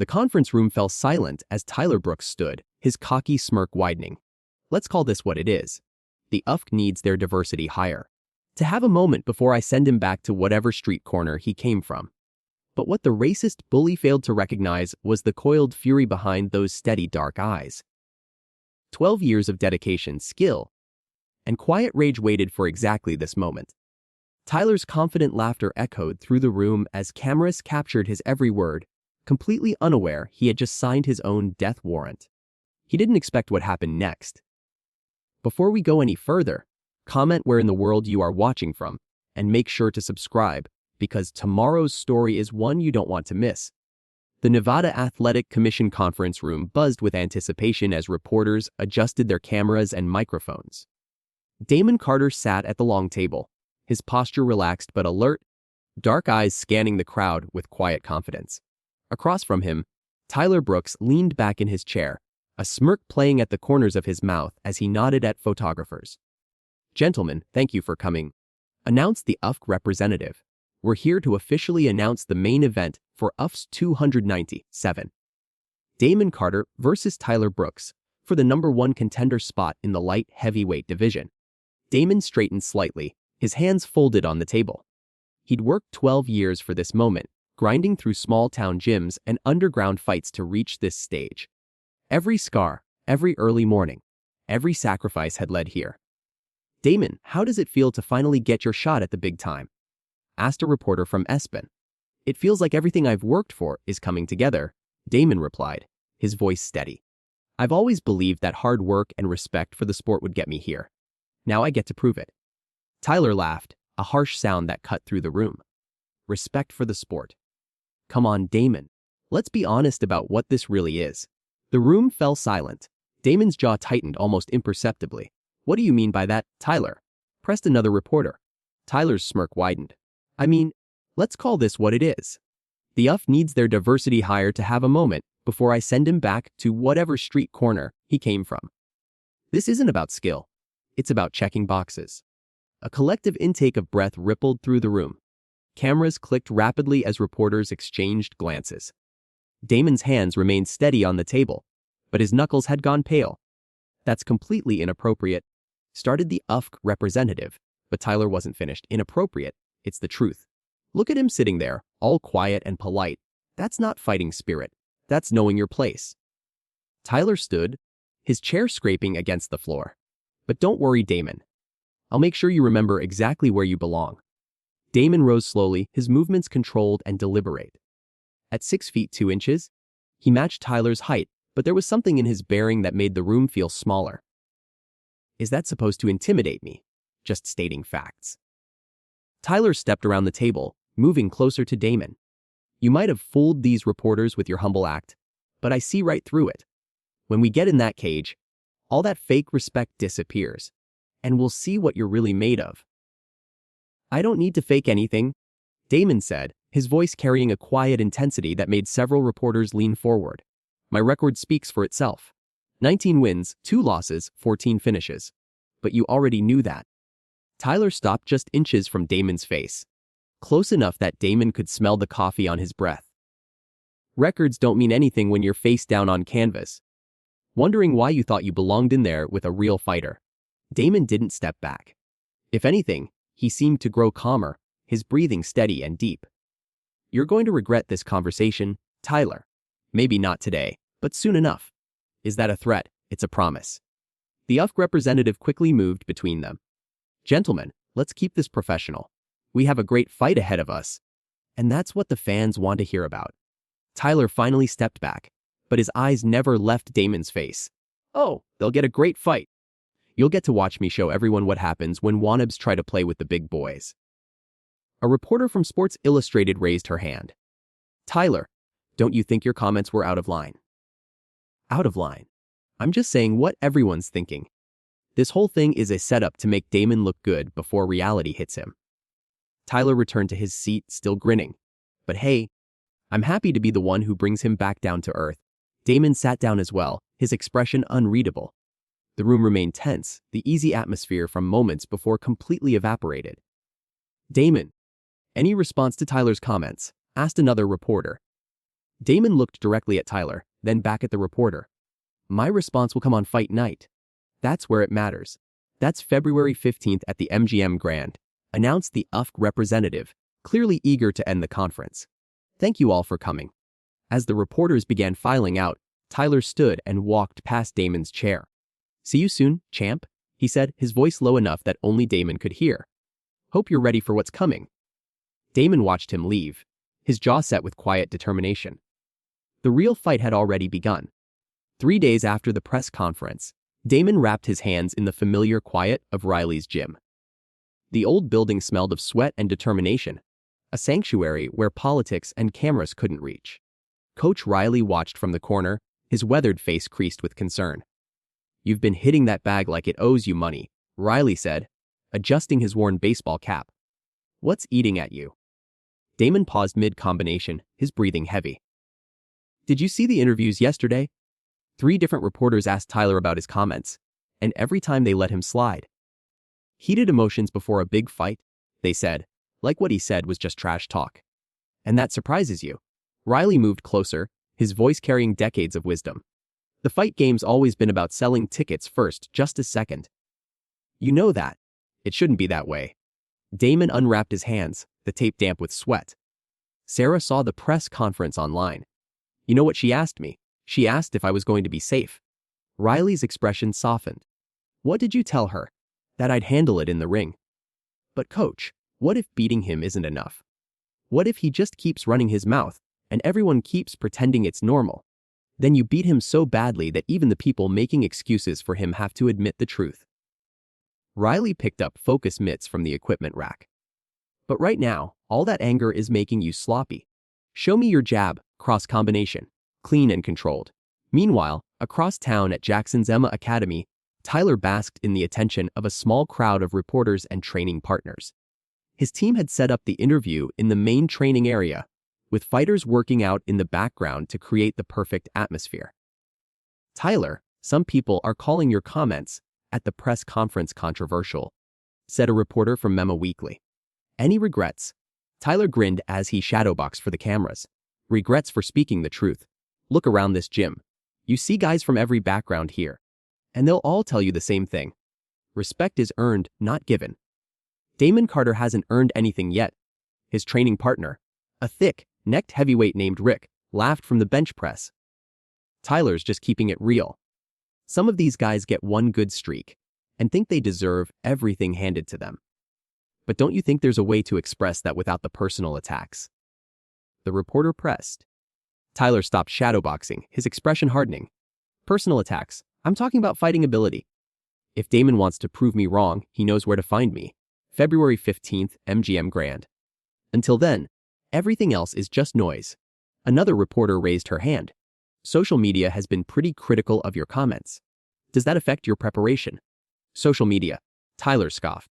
The conference room fell silent as Tyler Brooks stood, his cocky smirk widening. Let's call this what it is. The UFK needs their diversity hire. To have a moment before I send him back to whatever street corner he came from. But what the racist bully failed to recognize was the coiled fury behind those steady dark eyes. 12 years of dedication, skill, and quiet rage waited for exactly this moment. Tyler's confident laughter echoed through the room as cameras captured his every word, completely unaware he had just signed his own death warrant. He didn't expect what happened next. Before we go any further, comment where in the world you are watching from, and make sure to subscribe, because tomorrow's story is one you don't want to miss. The Nevada Athletic Commission conference room buzzed with anticipation as reporters adjusted their cameras and microphones. Damon Carter sat at the long table, his posture relaxed but alert, dark eyes scanning the crowd with quiet confidence. Across from him, Tyler Brooks leaned back in his chair, a smirk playing at the corners of his mouth as he nodded at photographers. "Gentlemen, thank you for coming," announced the UFK representative. "We're here to officially announce the main event for UF's 297. Damon Carter versus Tyler Brooks for the #1 contender spot in the light heavyweight division." Damon straightened slightly, his hands folded on the table. He'd worked 12 years for this moment, grinding through small-town gyms and underground fights to reach this stage. Every scar, every early morning, every sacrifice had led here. "Damon, how does it feel to finally get your shot at the big time?" asked a reporter from ESPN. "It feels like everything I've worked for is coming together," Damon replied, his voice steady. "I've always believed that hard work and respect for the sport would get me here. Now I get to prove it." Tyler laughed, a harsh sound that cut through the room. Respect for the sport. Come on, Damon. Let's be honest about what this really is. The room fell silent. Damon's jaw tightened almost imperceptibly. "What do you mean by that, Tyler?" pressed another reporter. Tyler's smirk widened. "I mean, let's call this what it is. The UF needs their diversity hire to have a moment before I send him back to whatever street corner he came from. This isn't about skill. It's about checking boxes." A collective intake of breath rippled through the room. Cameras clicked rapidly as reporters exchanged glances. Damon's hands remained steady on the table, but his knuckles had gone pale. "That's completely inappropriate," started the UFK representative, but Tyler wasn't finished. "Inappropriate, it's the truth. Look at him sitting there, all quiet and polite. That's not fighting spirit. That's knowing your place." Tyler stood, his chair scraping against the floor. "But don't worry, Damon. I'll make sure you remember exactly where you belong." Damon rose slowly, his movements controlled and deliberate. At 6 feet 2 inches, he matched Tyler's height, but there was something in his bearing that made the room feel smaller. "Is that supposed to intimidate me? Just stating facts." Tyler stepped around the table, moving closer to Damon. "You might have fooled these reporters with your humble act, but I see right through it. When we get in that cage, all that fake respect disappears, and we'll see what you're really made of." "I don't need to fake anything," Damon said, his voice carrying a quiet intensity that made several reporters lean forward. "My record speaks for itself. 19 wins, 2 losses, 14 finishes. But you already knew that." Tyler stopped just inches from Damon's face, close enough that Damon could smell the coffee on his breath. "Records don't mean anything when you're face down on canvas. Wondering why you thought you belonged in there with a real fighter." Damon didn't step back. If anything, he seemed to grow calmer, his breathing steady and deep. "You're going to regret this conversation, Tyler. Maybe not today, but soon enough. Is that a threat? It's a promise." The UFK representative quickly moved between them. "Gentlemen, let's keep this professional. We have a great fight ahead of us, and that's what the fans want to hear about." Tyler finally stepped back, but his eyes never left Damon's face. "Oh, they'll get a great fight. You'll get to watch me show everyone what happens when wannabes try to play with the big boys." A reporter from Sports Illustrated raised her hand. "Tyler, don't you think your comments were out of line?" "Out of line? I'm just saying what everyone's thinking. This whole thing is a setup to make Damon look good before reality hits him." Tyler returned to his seat, still grinning. "But hey, I'm happy to be the one who brings him back down to earth." Damon sat down as well, his expression unreadable. The room remained tense, the easy atmosphere from moments before completely evaporated. "Damon, any response to Tyler's comments?" asked another reporter. Damon looked directly at Tyler, then back at the reporter. My response will come on fight night. That's where it matters. That's February 15th at the MGM Grand, announced the UFC representative, clearly eager to end the conference. Thank you all for coming. As the reporters began filing out, Tyler stood and walked past Damon's chair. See you soon, champ, he said, his voice low enough that only Damon could hear. Hope you're ready for what's coming. Damon watched him leave, his jaw set with quiet determination. The real fight had already begun. 3 days after the press conference, Damon wrapped his hands in the familiar quiet of Riley's gym. The old building smelled of sweat and determination, a sanctuary where politics and cameras couldn't reach. Coach Riley watched from the corner, his weathered face creased with concern. You've been hitting that bag like it owes you money, Riley said, adjusting his worn baseball cap. What's eating at you? Damon paused mid-combination, his breathing heavy. Did you see the interviews yesterday? 3 different reporters asked Tyler about his comments, and every time they let him slide. Heated emotions before a big fight, they said, like what he said was just trash talk. And that surprises you. Riley moved closer, his voice carrying decades of wisdom. The fight game's always been about selling tickets first, just a second. You know that. It shouldn't be that way. Damon unwrapped his hands, the tape damp with sweat. Sarah saw the press conference online. You know what she asked me? She asked if I was going to be safe. Riley's expression softened. What did you tell her? That I'd handle it in the ring. But coach, what if beating him isn't enough? What if he just keeps running his mouth, and everyone keeps pretending it's normal? Then you beat him so badly that even the people making excuses for him have to admit the truth. Riley picked up focus mitts from the equipment rack. But right now, all that anger is making you sloppy. Show me your jab, cross combination, clean and controlled. Meanwhile, across town at Jackson's Emma Academy, Tyler basked in the attention of a small crowd of reporters and training partners. His team had set up the interview in the main training area, with fighters working out in the background to create the perfect atmosphere. Tyler, some people are calling your comments at the press conference controversial, said a reporter from Mema Weekly. Any regrets? Tyler grinned as he shadowboxed for the cameras. Regrets for speaking the truth. Look around this gym. You see guys from every background here. And they'll all tell you the same thing. Respect is earned, not given. Damon Carter hasn't earned anything yet. His training partner, a thick-necked heavyweight named Rick, laughed from the bench press. Tyler's just keeping it real. Some of these guys get one good streak and think they deserve everything handed to them. But don't you think there's a way to express that without the personal attacks? The reporter pressed. Tyler stopped shadowboxing, his expression hardening. Personal attacks. I'm talking about fighting ability. If Damon wants to prove me wrong, he knows where to find me. February 15th, MGM Grand. Until then, everything else is just noise. Another reporter raised her hand. Social media has been pretty critical of your comments. Does that affect your preparation? Social media. Tyler scoffed.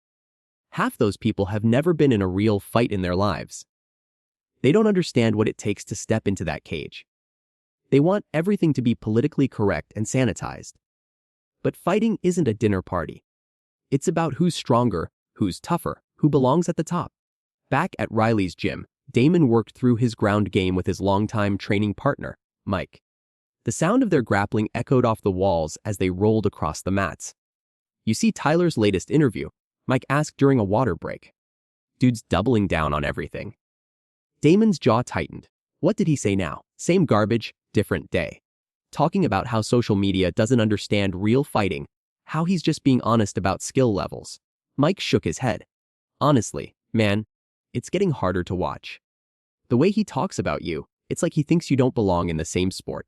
Half those people have never been in a real fight in their lives. They don't understand what it takes to step into that cage. They want everything to be politically correct and sanitized. But fighting isn't a dinner party. It's about who's stronger, who's tougher, who belongs at the top. Back at Riley's gym, Damon worked through his ground game with his longtime training partner, Mike. The sound of their grappling echoed off the walls as they rolled across the mats. You see Tyler's latest interview? Mike asked during a water break. Dude's doubling down on everything. Damon's jaw tightened. What did he say now? Same garbage, different day. Talking about how social media doesn't understand real fighting, how he's just being honest about skill levels. Mike shook his head. Honestly, man, it's getting harder to watch. The way he talks about you, it's like he thinks you don't belong in the same sport.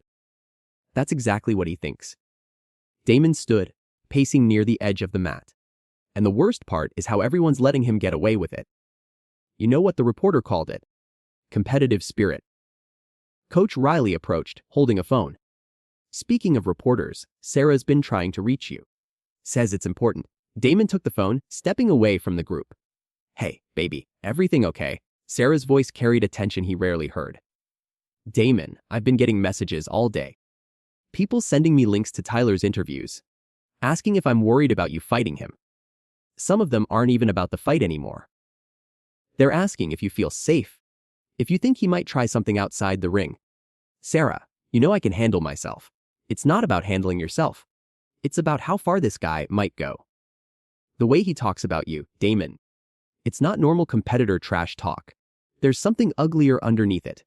That's exactly what he thinks. Damon stood, pacing near the edge of the mat. And the worst part is how everyone's letting him get away with it. You know what the reporter called it? Competitive spirit. Coach Riley approached, holding a phone. Speaking of reporters, Sarah's been trying to reach you. Says it's important. Damon took the phone, stepping away from the group. Hey, baby, everything okay? Sarah's voice carried a tension he rarely heard. Damon, I've been getting messages all day. People sending me links to Tyler's interviews, asking if I'm worried about you fighting him. Some of them aren't even about the fight anymore. They're asking if you feel safe, if you think he might try something outside the ring. Sarah, you know I can handle myself. It's not about handling yourself. It's about how far this guy might go. The way he talks about you, Damon. It's not normal competitor trash talk. There's something uglier underneath it.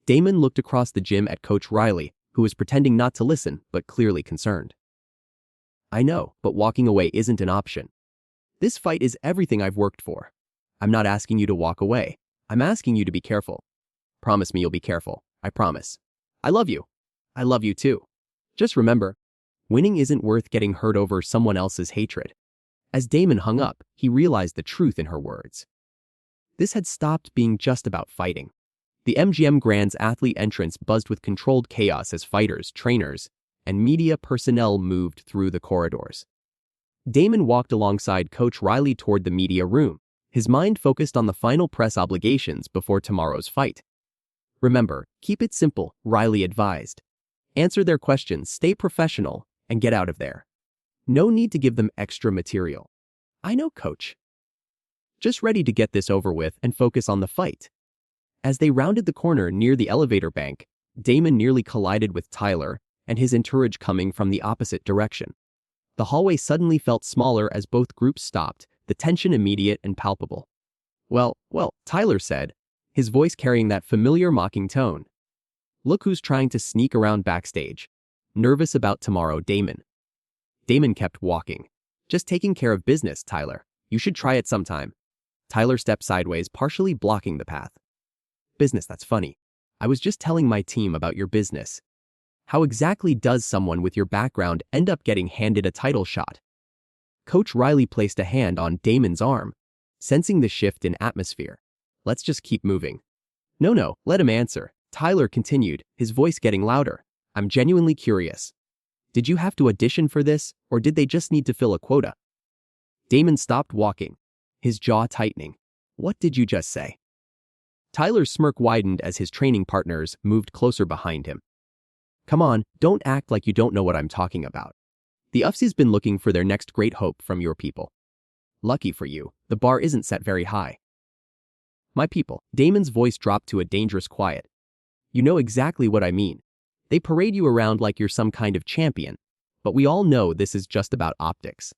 Damon looked across the gym at Coach Riley, who was pretending not to listen but clearly concerned. I know, but walking away isn't an option. This fight is everything I've worked for. I'm not asking you to walk away. I'm asking you to be careful. Promise me you'll be careful. I promise. I love you. I love you too. Just remember, winning isn't worth getting hurt over someone else's hatred. As Damon hung up, he realized the truth in her words. This had stopped being just about fighting. The MGM Grand's athlete entrance buzzed with controlled chaos as fighters, trainers, and media personnel moved through the corridors. Damon walked alongside Coach Riley toward the media room, his mind focused on the final press obligations before tomorrow's fight. Remember, keep it simple, Riley advised. Answer their questions, stay professional, and get out of there. No need to give them extra material. I know, Coach. Just ready to get this over with and focus on the fight. As they rounded the corner near the elevator bank, Damon nearly collided with Tyler and his entourage coming from the opposite direction. The hallway suddenly felt smaller as both groups stopped, the tension immediate and palpable. Well, Tyler said, his voice carrying that familiar mocking tone. Look who's trying to sneak around backstage. Nervous about tomorrow, Damon. Damon kept walking. Just taking care of business, Tyler. You should try it sometime. Tyler stepped sideways, partially blocking the path. Business, that's funny. I was just telling my team about your business. How exactly does someone with your background end up getting handed a title shot? Coach Riley placed a hand on Damon's arm, sensing the shift in atmosphere. Let's just keep moving. No, let him answer. Tyler continued, his voice getting louder. I'm genuinely curious. Did you have to audition for this, or did they just need to fill a quota? Damon stopped walking, his jaw tightening. What did you just say? Tyler's smirk widened as his training partners moved closer behind him. Come on, don't act like you don't know what I'm talking about. The UFC's been looking for their next great hope from your people. Lucky for you, the bar isn't set very high. My people, Damon's voice dropped to a dangerous quiet. You know exactly what I mean. They parade you around like you're some kind of champion, but we all know this is just about optics.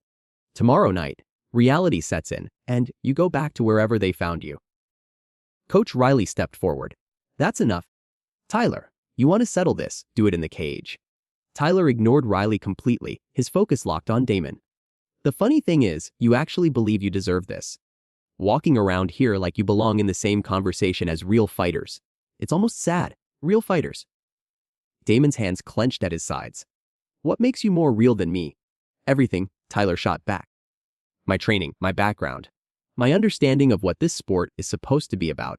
Tomorrow night, reality sets in, and you go back to wherever they found you. Coach Riley stepped forward. That's enough. Tyler, you want to settle this, do it in the cage. Tyler ignored Riley completely, his focus locked on Damon. The funny thing is, you actually believe you deserve this. Walking around here like you belong in the same conversation as real fighters. It's almost sad. Real fighters. Damon's hands clenched at his sides. What makes you more real than me? Everything, Tyler shot back. My training, my background, my understanding of what this sport is supposed to be about.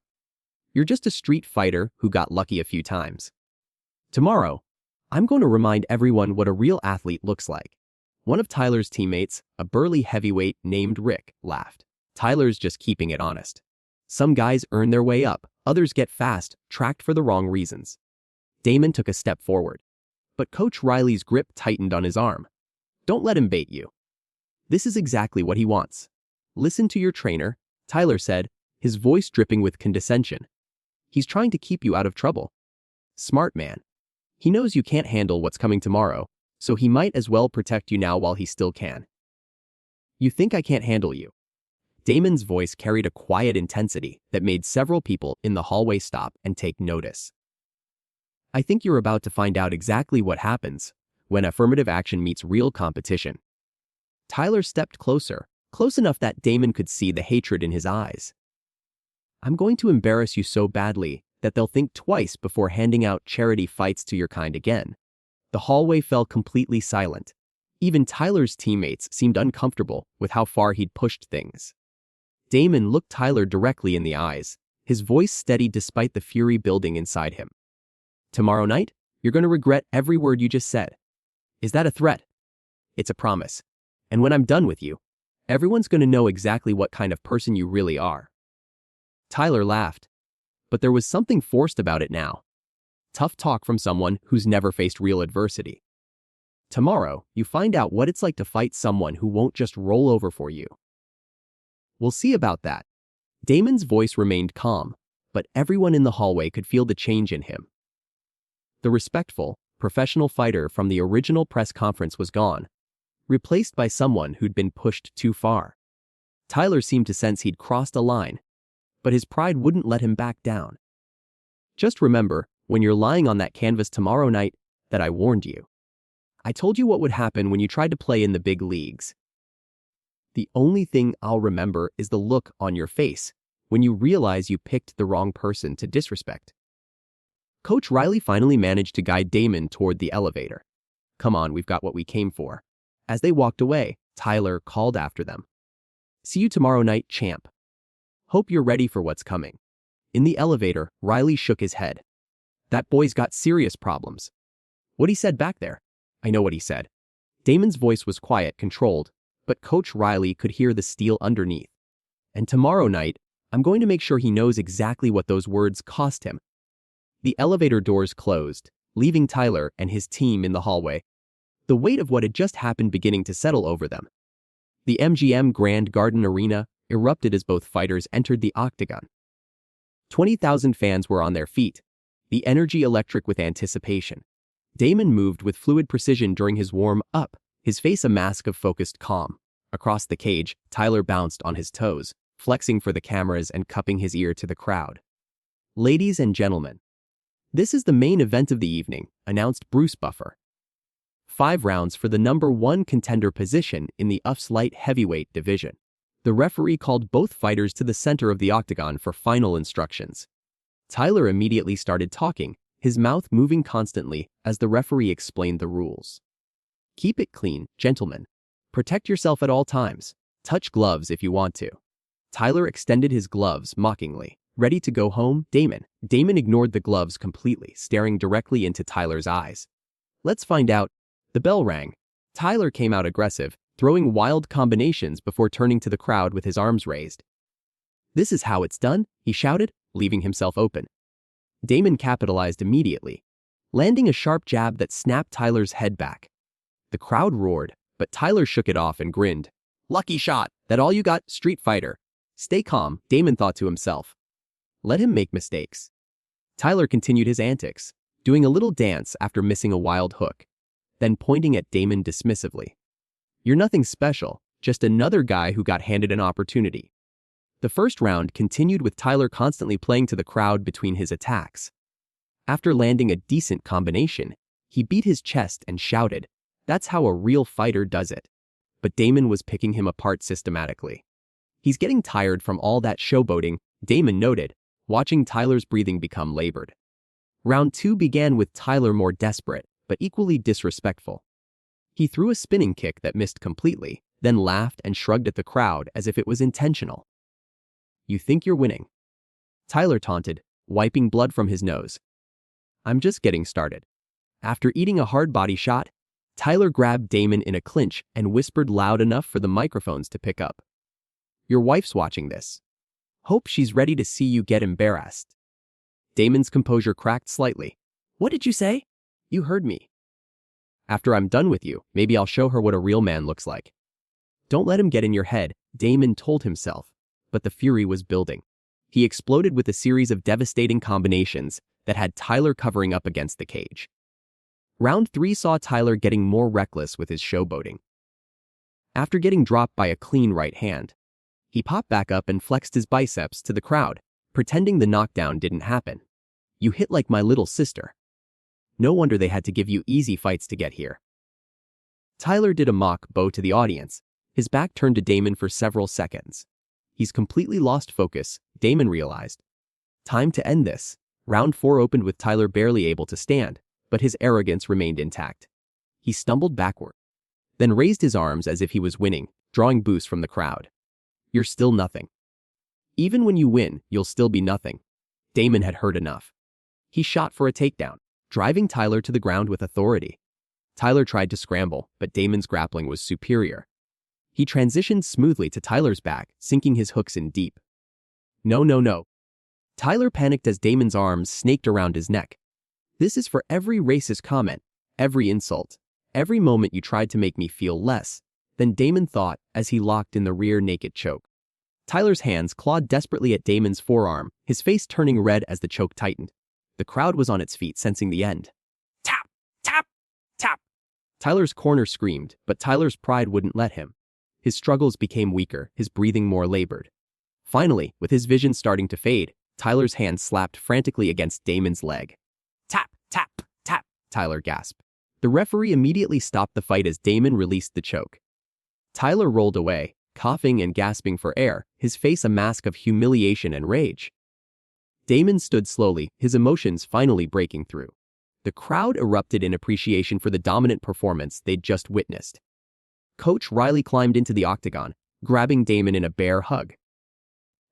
You're just a street fighter who got lucky a few times. Tomorrow, I'm going to remind everyone what a real athlete looks like. One of Tyler's teammates, a burly heavyweight named Rick, laughed. Tyler's just keeping it honest. Some guys earn their way up, others get fast, tracked for the wrong reasons. Damon took a step forward, but Coach Riley's grip tightened on his arm. Don't let him bait you. This is exactly what he wants. Listen to your trainer, Tyler said, his voice dripping with condescension. He's trying to keep you out of trouble. Smart man. He knows you can't handle what's coming tomorrow, so he might as well protect you now while he still can. You think I can't handle you? Damon's voice carried a quiet intensity that made several people in the hallway stop and take notice. I think you're about to find out exactly what happens when affirmative action meets real competition. Tyler stepped closer, close enough that Damon could see the hatred in his eyes. I'm going to embarrass you so badly that they'll think twice before handing out charity fights to your kind again. The hallway fell completely silent. Even Tyler's teammates seemed uncomfortable with how far he'd pushed things. Damon looked Tyler directly in the eyes, his voice steady despite the fury building inside him. Tomorrow night, you're going to regret every word you just said. Is that a threat? It's a promise. And when I'm done with you, everyone's going to know exactly what kind of person you really are. Tyler laughed, but there was something forced about it now. Tough talk from someone who's never faced real adversity. Tomorrow, you find out what it's like to fight someone who won't just roll over for you. We'll see about that. Damon's voice remained calm, but everyone in the hallway could feel the change in him. The respectful, professional fighter from the original press conference was gone, replaced by someone who'd been pushed too far. Tyler seemed to sense he'd crossed a line, but his pride wouldn't let him back down. Just remember, when you're lying on that canvas tomorrow night, that I warned you. I told you what would happen when you tried to play in the big leagues. The only thing I'll remember is the look on your face when you realize you picked the wrong person to disrespect. Coach Riley finally managed to guide Damon toward the elevator. Come on, we've got what we came for. As they walked away, Tyler called after them. See you tomorrow night, champ. Hope you're ready for what's coming. In the elevator, Riley shook his head. That boy's got serious problems. What he said back there? I know what he said. Damon's voice was quiet, controlled, but Coach Riley could hear the steel underneath. And tomorrow night, I'm going to make sure he knows exactly what those words cost him. The elevator doors closed, leaving Tyler and his team in the hallway, the weight of what had just happened beginning to settle over them. The MGM Grand Garden Arena erupted as both fighters entered the octagon. 20,000 fans were on their feet, the energy electric with anticipation. Damon moved with fluid precision during his warm-up, his face a mask of focused calm. Across the cage, Tyler bounced on his toes, flexing for the cameras and cupping his ear to the crowd. Ladies and gentlemen, this is the main event of the evening, announced Bruce Buffer. 5 rounds for the #1 contender position in the UF's light heavyweight division. The referee called both fighters to the center of the octagon for final instructions. Tyler immediately started talking, his mouth moving constantly as the referee explained the rules. Keep it clean, gentlemen. Protect yourself at all times. Touch gloves if you want to. Tyler extended his gloves mockingly. Ready to go home, Damon? Damon ignored the gloves completely, staring directly into Tyler's eyes. Let's find out. The bell rang. Tyler came out aggressive, throwing wild combinations before turning to the crowd with his arms raised. This is how it's done, he shouted, leaving himself open. Damon capitalized immediately, landing a sharp jab that snapped Tyler's head back. The crowd roared, but Tyler shook it off and grinned. Lucky shot. That all you got, street fighter? Stay calm, Damon thought to himself. Let him make mistakes. Tyler continued his antics, doing a little dance after missing a wild hook, then pointing at Damon dismissively. You're nothing special, just another guy who got handed an opportunity. The first round continued with Tyler constantly playing to the crowd between his attacks. After landing a decent combination, he beat his chest and shouted, "That's how a real fighter does it." But Damon was picking him apart systematically. He's getting tired from all that showboating, Damon noted, watching Tyler's breathing become labored. Round 2 began with Tyler more desperate, but equally disrespectful. He threw a spinning kick that missed completely, then laughed and shrugged at the crowd as if it was intentional. You think you're winning? Tyler taunted, wiping blood from his nose. I'm just getting started. After eating a hard body shot, Tyler grabbed Damon in a clinch and whispered loud enough for the microphones to pick up. Your wife's watching this. Hope she's ready to see you get embarrassed. Damon's composure cracked slightly. What did you say? You heard me. After I'm done with you, maybe I'll show her what a real man looks like. Don't let him get in your head, Damon told himself, but the fury was building. He exploded with a series of devastating combinations that had Tyler covering up against the cage. Round 3 saw Tyler getting more reckless with his showboating. After getting dropped by a clean right hand, he popped back up and flexed his biceps to the crowd, pretending the knockdown didn't happen. You hit like my little sister. No wonder they had to give you easy fights to get here. Tyler did a mock bow to the audience, his back turned to Damon for several seconds. He's completely lost focus, Damon realized. Time to end this. Round 4 opened with Tyler barely able to stand, but his arrogance remained intact. He stumbled backward, then raised his arms as if he was winning, drawing boos from the crowd. You're still nothing. Even when you win, you'll still be nothing. Damon had heard enough. He shot for a takedown, driving Tyler to the ground with authority. Tyler tried to scramble, but Damon's grappling was superior. He transitioned smoothly to Tyler's back, sinking his hooks in deep. No, no, no. Tyler panicked as Damon's arms snaked around his neck. This is for every racist comment, every insult, every moment you tried to make me feel less than Damon thought as he locked in the rear naked choke. Tyler's hands clawed desperately at Damon's forearm, his face turning red as the choke tightened. The crowd was on its feet, sensing the end. Tyler's corner screamed, but Tyler's pride wouldn't let him. His struggles became weaker, his breathing more labored. Finally, with his vision starting to fade, Tyler's hand slapped frantically against Damon's leg. Tap, tap, tap, Tyler gasped. The referee immediately stopped the fight as Damon released the choke. Tyler rolled away, coughing and gasping for air, his face a mask of humiliation and rage. Damon stood slowly, his emotions finally breaking through. The crowd erupted in appreciation for the dominant performance they'd just witnessed. Coach Riley climbed into the octagon, grabbing Damon in a bear hug.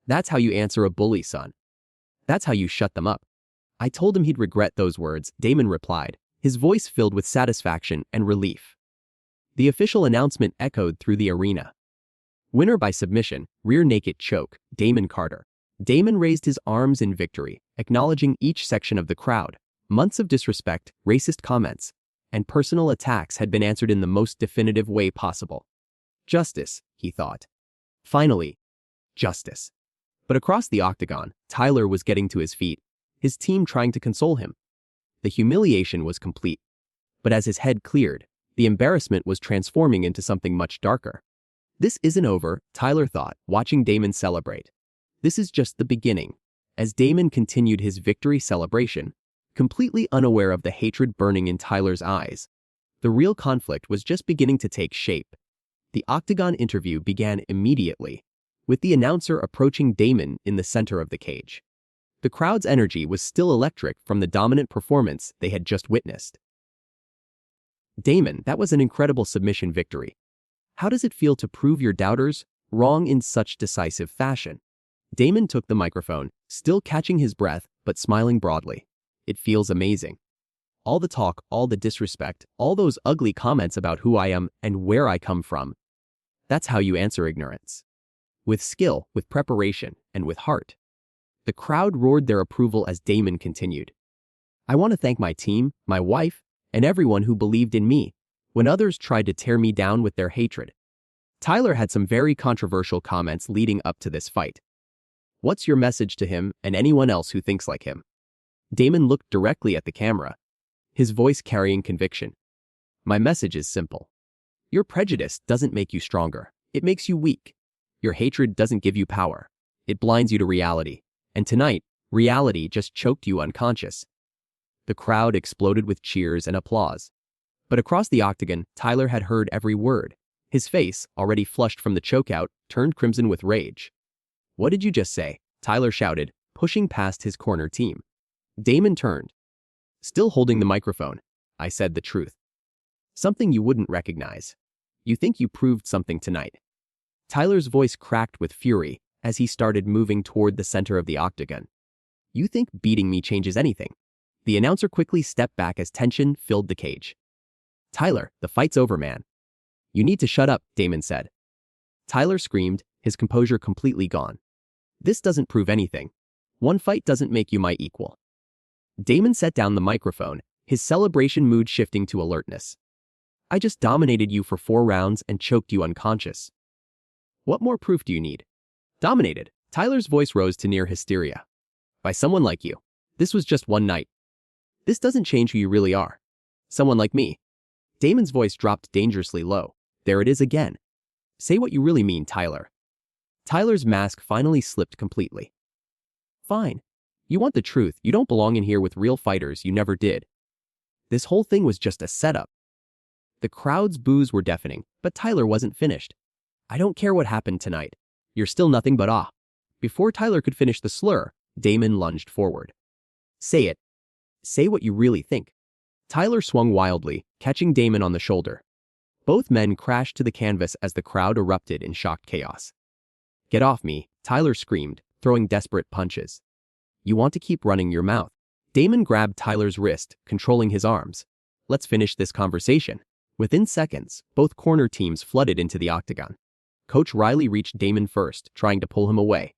That's how you answer a bully, son. That's how you shut them up. I told him he'd regret those words, Damon replied, his voice filled with satisfaction and relief. The official announcement echoed through the arena. Winner by submission, rear naked choke, Damon Carter. Damon raised his arms in victory, acknowledging each section of the crowd. Months of disrespect, racist comments, and personal attacks had been answered in the most definitive way possible. Justice, he thought. Finally, justice. But across the octagon, Tyler was getting to his feet, his team trying to console him. The humiliation was complete. But as his head cleared, the embarrassment was transforming into something much darker. This isn't over, Tyler thought, watching Damon celebrate. This is just the beginning. As Damon continued his victory celebration, completely unaware of the hatred burning in Tyler's eyes, the real conflict was just beginning to take shape. The octagon interview began immediately, with the announcer approaching Damon in the center of the cage. The crowd's energy was still electric from the dominant performance they had just witnessed. Damon, that was an incredible submission victory. How does it feel to prove your doubters wrong in such decisive fashion? Damon took the microphone, still catching his breath, but smiling broadly. It feels amazing. All the talk, all the disrespect, all those ugly comments about who I am and where I come from. That's how you answer ignorance. With skill, with preparation, and with heart. The crowd roared their approval as Damon continued. I want to thank my team, my wife, and everyone who believed in me when others tried to tear me down with their hatred. Tyler had some very controversial comments leading up to this fight. What's your message to him and anyone else who thinks like him? Damon looked directly at the camera, his voice carrying conviction. My message is simple. Your prejudice doesn't make you stronger. It makes you weak. Your hatred doesn't give you power. It blinds you to reality. And tonight, reality just choked you unconscious. The crowd exploded with cheers and applause. But across the octagon, Tyler had heard every word. His face, already flushed from the chokeout, turned crimson with rage. What did you just say? Tyler shouted, pushing past his corner team. Damon turned. Still holding the microphone, I said the truth. Something you wouldn't recognize. You think you proved something tonight. Tyler's voice cracked with fury as he started moving toward the center of the octagon. You think beating me changes anything? The announcer quickly stepped back as tension filled the cage. Tyler, the fight's over, man. You need to shut up, Damon said. Tyler screamed, his composure completely gone. This doesn't prove anything. One fight doesn't make you my equal. Damon set down the microphone, his celebration mood shifting to alertness. I just dominated you for 4 rounds and choked you unconscious. What more proof do you need? Dominated. Tyler's voice rose to near hysteria. By someone like you. This was just one night. This doesn't change who you really are. Someone like me. Damon's voice dropped dangerously low. There it is again. Say what you really mean, Tyler. Tyler's mask finally slipped completely. Fine. You want the truth. You don't belong in here with real fighters. You never did. This whole thing was just a setup. The crowd's boos were deafening, but Tyler wasn't finished. I don't care what happened tonight. You're still nothing but ah. Before Tyler could finish the slur, Damon lunged forward. Say it. Say what you really think. Tyler swung wildly, catching Damon on the shoulder. Both men crashed to the canvas as the crowd erupted in shocked chaos. Get off me, Tyler screamed, throwing desperate punches. You want to keep running your mouth. Damon grabbed Tyler's wrist, controlling his arms. Let's finish this conversation. Within seconds, both corner teams flooded into the octagon. Coach Riley reached Damon first, trying to pull him away.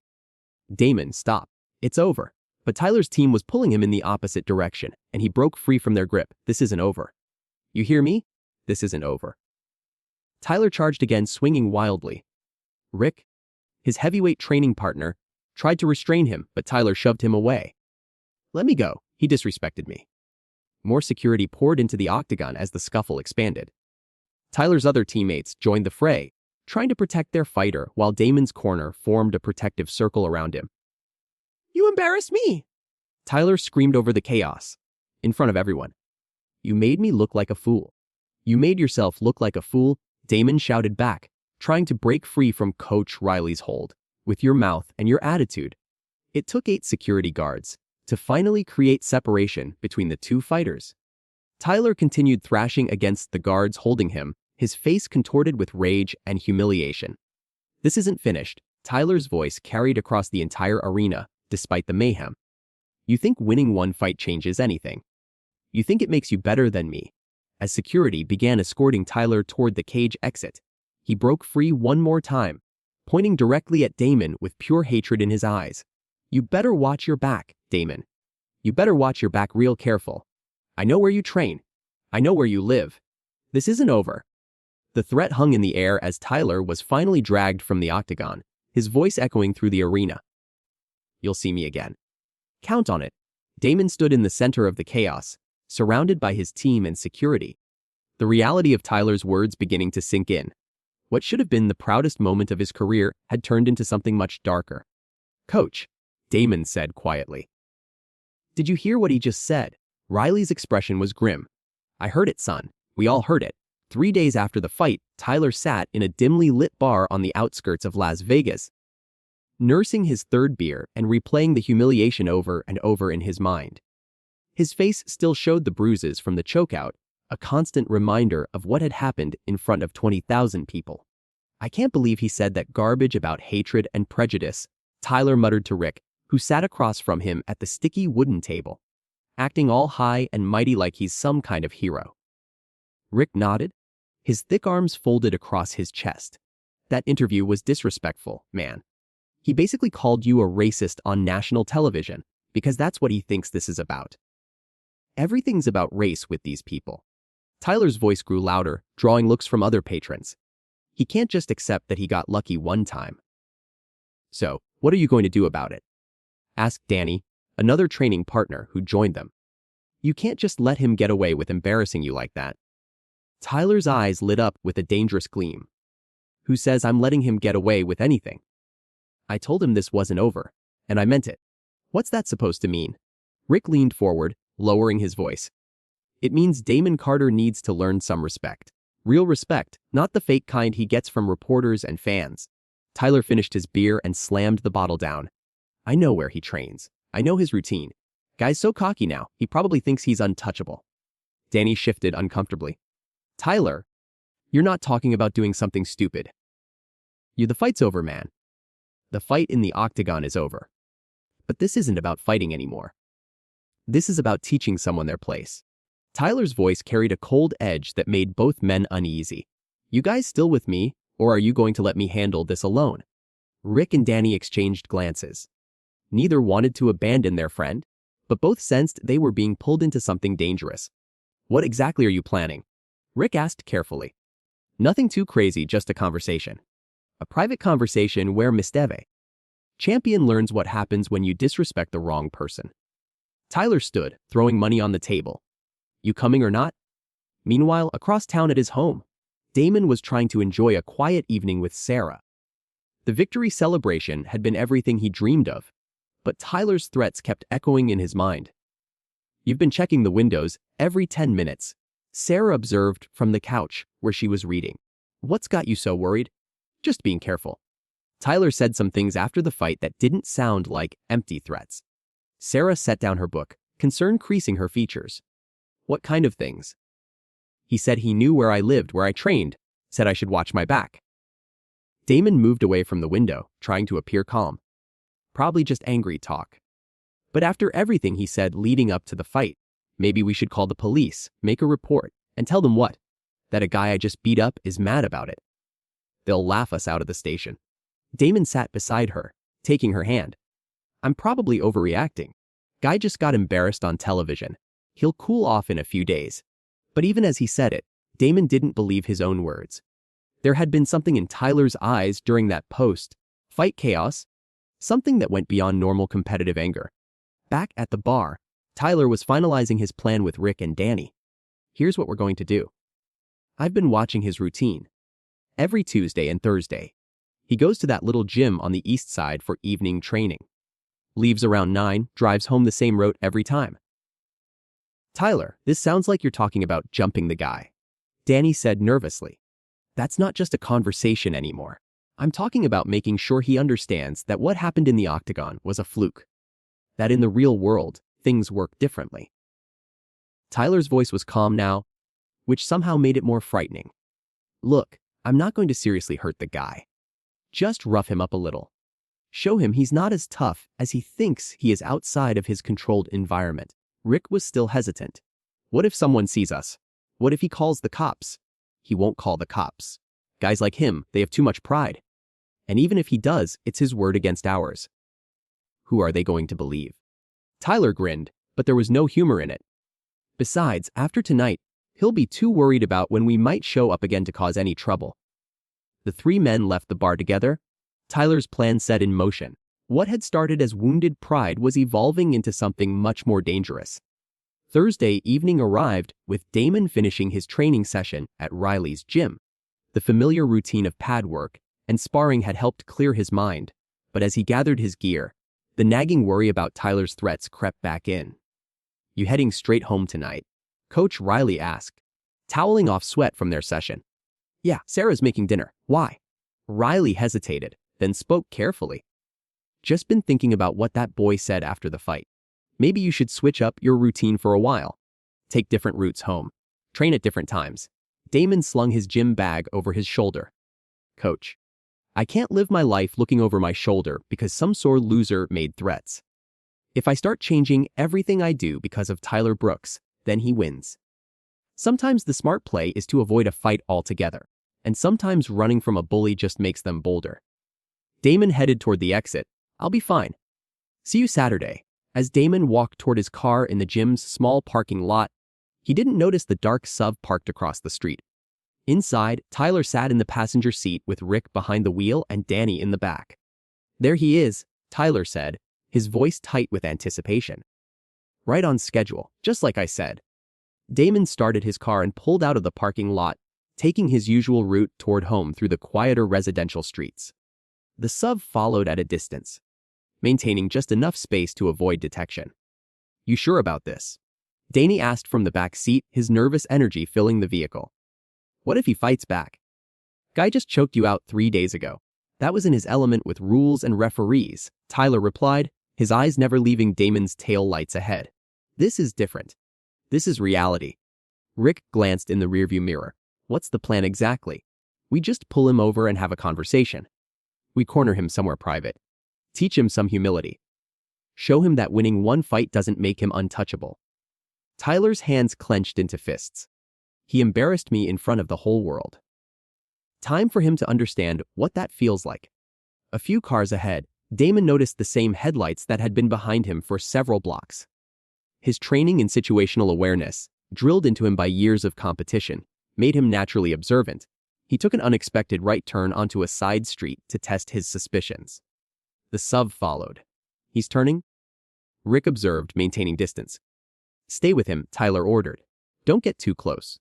Damon, stop. It's over. But Tyler's team was pulling him in the opposite direction, and he broke free from their grip. This isn't over. You hear me? This isn't over. Tyler charged again, swinging wildly. Rick, his heavyweight training partner, tried to restrain him, but Tyler shoved him away. Let me go. He disrespected me. More security poured into the octagon as the scuffle expanded. Tyler's other teammates joined the fray, trying to protect their fighter while Damon's corner formed a protective circle around him. "You embarrassed me!" Tyler screamed over the chaos, in front of everyone. "You made me look like a fool." "You made yourself look like a fool," Damon shouted back, trying to break free from Coach Riley's hold. "With your mouth and your attitude." It took 8 security guards to finally create separation between the two fighters. Tyler continued thrashing against the guards holding him, his face contorted with rage and humiliation. "This isn't finished," Tyler's voice carried across the entire arena, despite the mayhem. "You think winning one fight changes anything? You think it makes you better than me?" As security began escorting Tyler toward the cage exit, he broke free one more time, pointing directly at Damon with pure hatred in his eyes. "You better watch your back, Damon. You better watch your back real careful. I know where you train. I know where you live. This isn't over." The threat hung in the air as Tyler was finally dragged from the octagon, his voice echoing through the arena. "You'll see me again. Count on it." Damon stood in the center of the chaos, surrounded by his team and security. The reality of Tyler's words beginning to sink in. What should have been the proudest moment of his career had turned into something much darker. "Coach," Damon said quietly. "Did you hear what he just said?" Riley's expression was grim. "I heard it, son. We all heard it." 3 days after the fight, Tyler sat in a dimly lit bar on the outskirts of Las Vegas, nursing his third beer and replaying the humiliation over and over in his mind. His face still showed the bruises from the chokeout, a constant reminder of what had happened in front of 20,000 people. "I can't believe he said that garbage about hatred and prejudice," Tyler muttered to Rick, who sat across from him at the sticky wooden table, acting all high and mighty like he's some kind of hero. Rick nodded, his thick arms folded across his chest. "That interview was disrespectful, man. He basically called you a racist on national television, because that's what he thinks this is about. Everything's about race with these people." Tyler's voice grew louder, drawing looks from other patrons. He can't just accept that he got lucky one time. "So, what are you going to do about it?" asked Danny, another training partner who joined them. "You can't just let him get away with embarrassing you like that." Tyler's eyes lit up with a dangerous gleam. "Who says I'm letting him get away with anything? I told him this wasn't over, and I meant it." "What's that supposed to mean?" Rick leaned forward, lowering his voice. "It means Damon Carter needs to learn some respect. Real respect, not the fake kind he gets from reporters and fans." Tyler finished his beer and slammed the bottle down. "I know where he trains. I know his routine. Guy's so cocky now, he probably thinks he's untouchable." Danny shifted uncomfortably. "Tyler, you're not talking about doing something stupid. The fight's over, man. The fight in the octagon is over. But this isn't about fighting anymore. This is about teaching someone their place." Tyler's voice carried a cold edge that made both men uneasy. "You guys still with me, or are you going to let me handle this alone?" Rick and Danny exchanged glances. Neither wanted to abandon their friend, but both sensed they were being pulled into something dangerous. "What exactly are you planning?" Rick asked carefully. "Nothing too crazy, just a conversation. A private conversation where Mr. Champion learns what happens when you disrespect the wrong person." Tyler stood, throwing money on the table. "You coming or not?" Meanwhile, across town at his home, Damon was trying to enjoy a quiet evening with Sarah. The victory celebration had been everything he dreamed of, but Tyler's threats kept echoing in his mind. "You've been checking the windows every 10 minutes, Sarah observed from the couch where she was reading. "What's got you so worried?" "Just being careful." Tyler said some things after the fight that didn't sound like empty threats. Sarah set down her book, concern creasing her features. "What kind of things?" "He said he knew where I lived, where I trained, said I should watch my back." Damon moved away from the window, trying to appear calm. "Probably just angry talk. But after everything he said leading up to the fight, maybe we should call the police, make a report, and tell them what? That a guy I just beat up is mad about it. They'll laugh us out of the station." Damon sat beside her, taking her hand. "I'm probably overreacting. Guy just got embarrassed on television. He'll cool off in a few days." But even as he said it, Damon didn't believe his own words. There had been something in Tyler's eyes during that post-fight chaos, something that went beyond normal competitive anger. Back at the bar, Tyler was finalizing his plan with Rick and Danny. "Here's what we're going to do. I've been watching his routine. Every Tuesday and Thursday, he goes to that little gym on the east side for evening training. Leaves around 9, drives home the same route every time. Tyler, this sounds like you're talking about jumping the guy, Danny said nervously. That's not just a conversation anymore. I'm talking about making sure he understands that what happened in the octagon was a fluke. That in the real world, things work differently. Tyler's voice was calm now, which somehow made it more frightening. Look, I'm not going to seriously hurt the guy. Just rough him up a little. Show him he's not as tough as he thinks he is outside of his controlled environment. Rick was still hesitant. What if someone sees us? What if he calls the cops? He won't call the cops. Guys like him, they have too much pride. And even if he does, it's his word against ours. Who are they going to believe? Tyler grinned, but there was no humor in it. Besides, after tonight, he'll be too worried about when we might show up again to cause any trouble. The three men left the bar together. Tyler's plan set in motion. What had started as wounded pride was evolving into something much more dangerous. Thursday evening arrived with Damon finishing his training session at Riley's gym. The familiar routine of pad work and sparring had helped clear his mind, but as he gathered his gear, the nagging worry about Tyler's threats crept back in. You heading straight home tonight? Coach Riley asked, toweling off sweat from their session. Yeah, Sarah's making dinner. Why? Riley hesitated, then spoke carefully. Just been thinking about what that boy said after the fight. Maybe you should switch up your routine for a while. Take different routes home. Train at different times. Damon slung his gym bag over his shoulder. Coach, I can't live my life looking over my shoulder because some sore loser made threats. If I start changing everything I do because of Tyler Brooks, then he wins. Sometimes the smart play is to avoid a fight altogether, and sometimes running from a bully just makes them bolder. Damon headed toward the exit. I'll be fine. See you Saturday. As Damon walked toward his car in the gym's small parking lot, he didn't notice the dark SUV parked across the street. Inside, Tyler sat in the passenger seat with Rick behind the wheel and Danny in the back. There he is, Tyler said, his voice tight with anticipation. Right on schedule, just like I said. Damon started his car and pulled out of the parking lot, taking his usual route toward home through the quieter residential streets. The SUV followed at a distance, maintaining just enough space to avoid detection. You sure about this? Danny asked from the back seat, his nervous energy filling the vehicle. What if he fights back? Guy just choked you out 3 days ago. That was in his element with rules and referees, Tyler replied, his eyes never leaving Damon's tail lights ahead. This is different. This is reality. Rick glanced in the rearview mirror. What's the plan exactly? We just pull him over and have a conversation. We corner him somewhere private. Teach him some humility. Show him that winning one fight doesn't make him untouchable. Tyler's hands clenched into fists. He embarrassed me in front of the whole world. Time for him to understand what that feels like. A few cars ahead, Damon noticed the same headlights that had been behind him for several blocks. His training in situational awareness, drilled into him by years of competition, made him naturally observant. He took an unexpected right turn onto a side street to test his suspicions. The SUV followed. He's turning? Rick observed, maintaining distance. Stay with him, Tyler ordered. Don't get too close.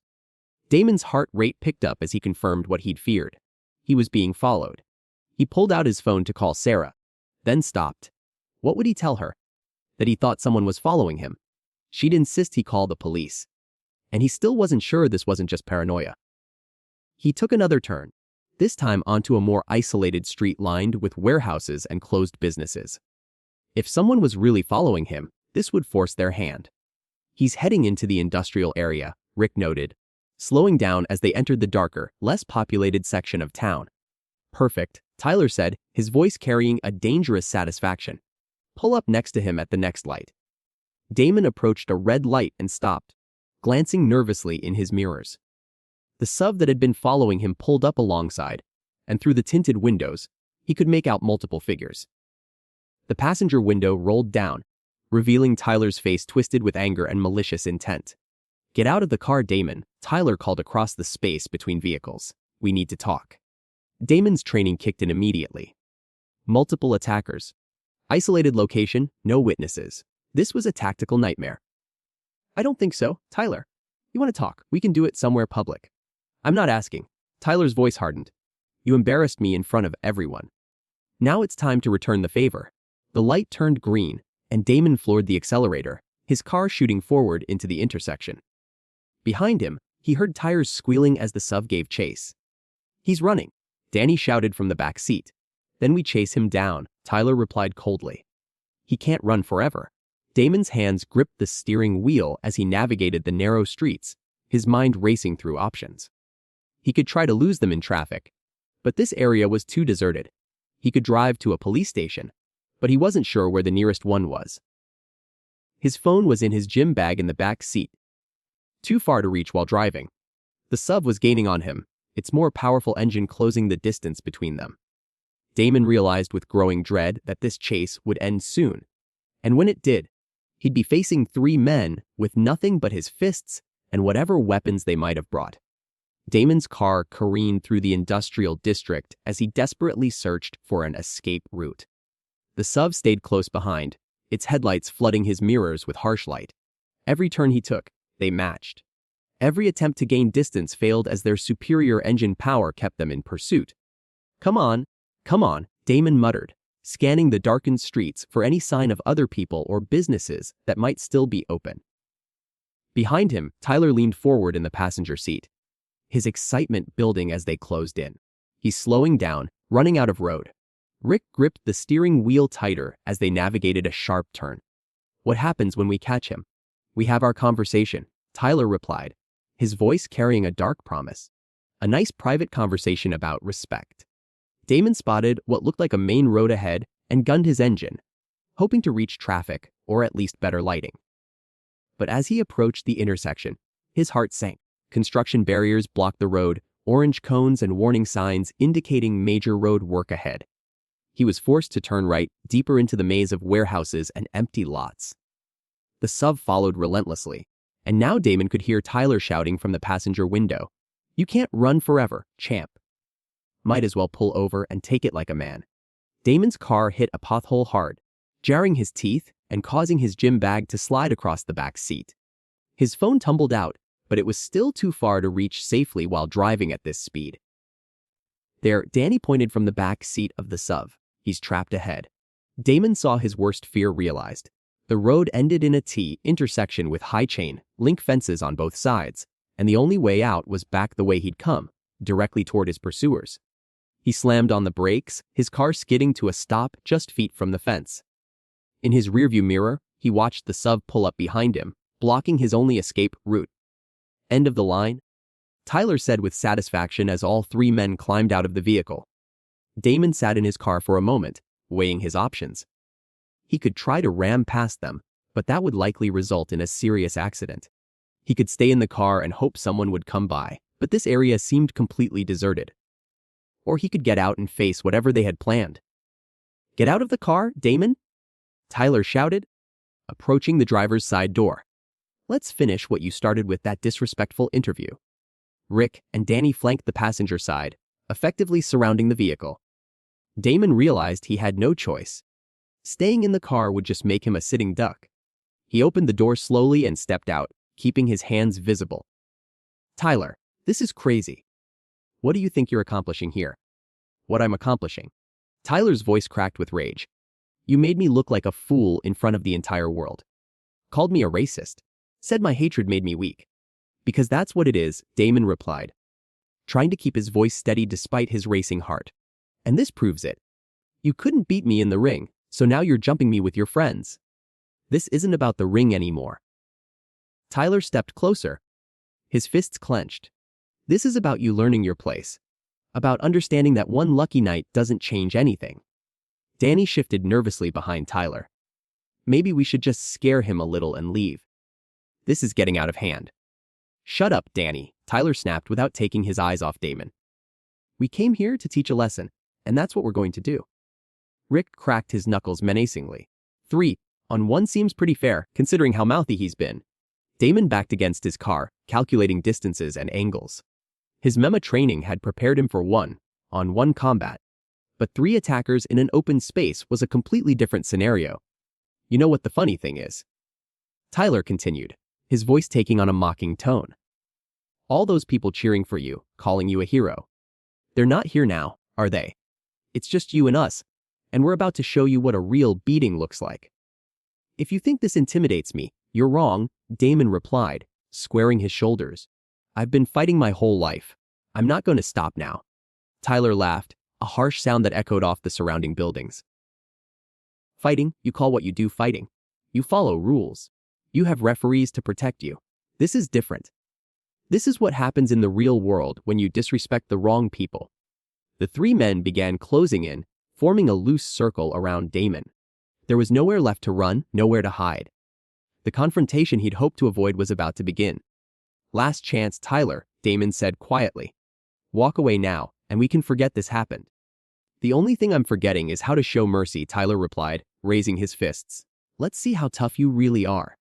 Damon's heart rate picked up as he confirmed what he'd feared. He was being followed. He pulled out his phone to call Sarah, then stopped. What would he tell her? That he thought someone was following him. She'd insist he call the police. And he still wasn't sure this wasn't just paranoia. He took another turn, this time onto a more isolated street lined with warehouses and closed businesses. If someone was really following him, this would force their hand. He's heading into the industrial area, Rick noted, slowing down as they entered the darker, less populated section of town. Perfect, Tyler said, his voice carrying a dangerous satisfaction. Pull up next to him at the next light. Damon approached a red light and stopped, glancing nervously in his mirrors. The SUV that had been following him pulled up alongside, and through the tinted windows, he could make out multiple figures. The passenger window rolled down, revealing Tyler's face twisted with anger and malicious intent. Get out of the car, Damon, Tyler called across the space between vehicles. We need to talk. Damon's training kicked in immediately. Multiple attackers. Isolated location, no witnesses. This was a tactical nightmare. I don't think so, Tyler. You want to talk? We can do it somewhere public. I'm not asking. Tyler's voice hardened. You embarrassed me in front of everyone. Now it's time to return the favor. The light turned green, and Damon floored the accelerator, his car shooting forward into the intersection. Behind him, he heard tires squealing as the SUV gave chase. He's running, Danny shouted from the back seat. Then we chase him down, Tyler replied coldly. He can't run forever. Damon's hands gripped the steering wheel as he navigated the narrow streets, his mind racing through options. He could try to lose them in traffic, but this area was too deserted. He could drive to a police station, but he wasn't sure where the nearest one was. His phone was in his gym bag in the back seat, too far to reach while driving. The SUV was gaining on him, its more powerful engine closing the distance between them. Damon realized with growing dread that this chase would end soon, and when it did, he'd be facing 3 men with nothing but his fists and whatever weapons they might have brought. Damon's car careened through the industrial district as he desperately searched for an escape route. The SUV stayed close behind, its headlights flooding his mirrors with harsh light. Every turn he took, they matched. Every attempt to gain distance failed as their superior engine power kept them in pursuit. Come on, Damon muttered, scanning the darkened streets for any sign of other people or businesses that might still be open. Behind him, Tyler leaned forward in the passenger seat, his excitement building as they closed in. He's slowing down, running out of road. Rick gripped the steering wheel tighter as they navigated a sharp turn. What happens when we catch him? We have our conversation, Tyler replied, his voice carrying a dark promise. A nice private conversation about respect. Damon spotted what looked like a main road ahead and gunned his engine, hoping to reach traffic or at least better lighting. But as he approached the intersection, his heart sank. Construction barriers blocked the road, orange cones and warning signs indicating major road work ahead. He was forced to turn right, deeper into the maze of warehouses and empty lots. The SUV followed relentlessly, and now Damon could hear Tyler shouting from the passenger window, "You can't run forever, champ. Might as well pull over and take it like a man." Damon's car hit a pothole hard, jarring his teeth and causing his gym bag to slide across the back seat. His phone tumbled out, but it was still too far to reach safely while driving at this speed. There, Danny pointed from the back seat of the SUV. He's trapped ahead. Damon saw his worst fear realized. The road ended in a T intersection with high chain link fences on both sides, and the only way out was back the way he'd come, directly toward his pursuers. He slammed on the brakes, his car skidding to a stop just feet from the fence. In his rearview mirror, he watched the SUV pull up behind him, blocking his only escape route. End of the line? Tyler said with satisfaction as all 3 men climbed out of the vehicle. Damon sat in his car for a moment, weighing his options. He could try to ram past them, but that would likely result in a serious accident. He could stay in the car and hope someone would come by, but this area seemed completely deserted. Or he could get out and face whatever they had planned. "Get out of the car, Damon!" Tyler shouted, approaching the driver's side door. "Let's finish what you started with that disrespectful interview." Rick and Danny flanked the passenger side, effectively surrounding the vehicle. Damon realized he had no choice. Staying in the car would just make him a sitting duck. He opened the door slowly and stepped out, keeping his hands visible. "Tyler, this is crazy. What do you think you're accomplishing here?" "What I'm accomplishing?" Tyler's voice cracked with rage. "You made me look like a fool in front of the entire world. Called me a racist. Said my hatred made me weak." "Because that's what it is," Damon replied, trying to keep his voice steady despite his racing heart. "And this proves it. You couldn't beat me in the ring, so now you're jumping me with your friends. This isn't about the ring anymore." Tyler stepped closer, his fists clenched. "This is about you learning your place. About understanding that one lucky night doesn't change anything." Danny shifted nervously behind Tyler. "Maybe we should just scare him a little and leave. This is getting out of hand." "Shut up, Danny," Tyler snapped without taking his eyes off Damon. "We came here to teach a lesson, and that's what we're going to do." Rick cracked his knuckles menacingly. 3-on-1 seems pretty fair, considering how mouthy he's been. Damon backed against his car, calculating distances and angles. His MEMA training had prepared him for 1-on-1 combat, but 3 attackers in an open space was a completely different scenario. "You know what the funny thing is?" Tyler continued, his voice taking on a mocking tone. All those people cheering for you, calling you a hero. They're not here now, are they? It's just you and us, and we're about to show you what a real beating looks like. If you think this intimidates me, you're wrong, Damon replied, squaring his shoulders. I've been fighting my whole life. I'm not going to stop now. Tyler laughed, a harsh sound that echoed off the surrounding buildings. Fighting, you call what you do fighting. You follow rules. You have referees to protect you. This is different. This is what happens in the real world when you disrespect the wrong people. The three men began closing in, forming a loose circle around Damon. There was nowhere left to run, nowhere to hide. The confrontation he'd hoped to avoid was about to begin. Last chance, Tyler, Damon said quietly. Walk away now, and we can forget this happened. The only thing I'm forgetting is how to show mercy, Tyler replied, raising his fists. Let's see how tough you really are.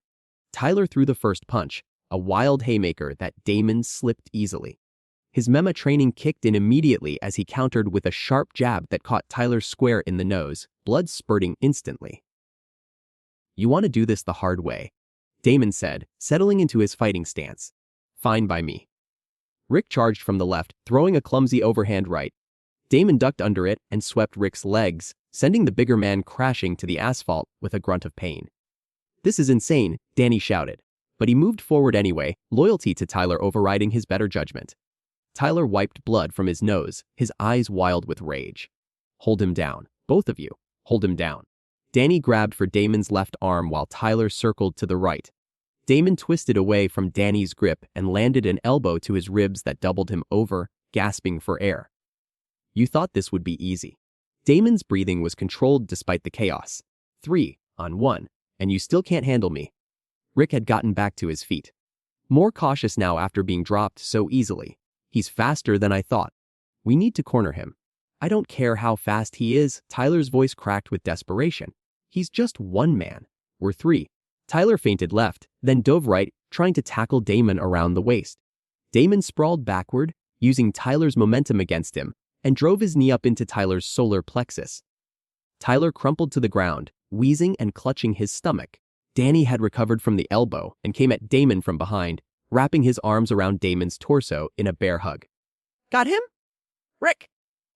Tyler threw the first punch, a wild haymaker that Damon slipped easily. His MMA training kicked in immediately as he countered with a sharp jab that caught Tyler square in the nose, blood spurting instantly. You want to do this the hard way, Damon said, settling into his fighting stance. Fine by me. Rick charged from the left, throwing a clumsy overhand right. Damon ducked under it and swept Rick's legs, sending the bigger man crashing to the asphalt with a grunt of pain. This is insane, Danny shouted. But he moved forward anyway, loyalty to Tyler overriding his better judgment. Tyler wiped blood from his nose, his eyes wild with rage. Hold him down, both of you, hold him down. Danny grabbed for Damon's left arm while Tyler circled to the right. Damon twisted away from Danny's grip and landed an elbow to his ribs that doubled him over, gasping for air. You thought this would be easy. Damon's breathing was controlled despite the chaos. 3-on-1, and you still can't handle me. Rick had gotten back to his feet. More cautious now after being dropped so easily. He's faster than I thought. We need to corner him. I don't care how fast he is, Tyler's voice cracked with desperation. He's just one man. We're three. Tyler feinted left, then dove right, trying to tackle Damon around the waist. Damon sprawled backward, using Tyler's momentum against him, and drove his knee up into Tyler's solar plexus. Tyler crumpled to the ground, wheezing and clutching his stomach. Danny had recovered from the elbow and came at Damon from behind, wrapping his arms around Damon's torso in a bear hug. Got him? Rick!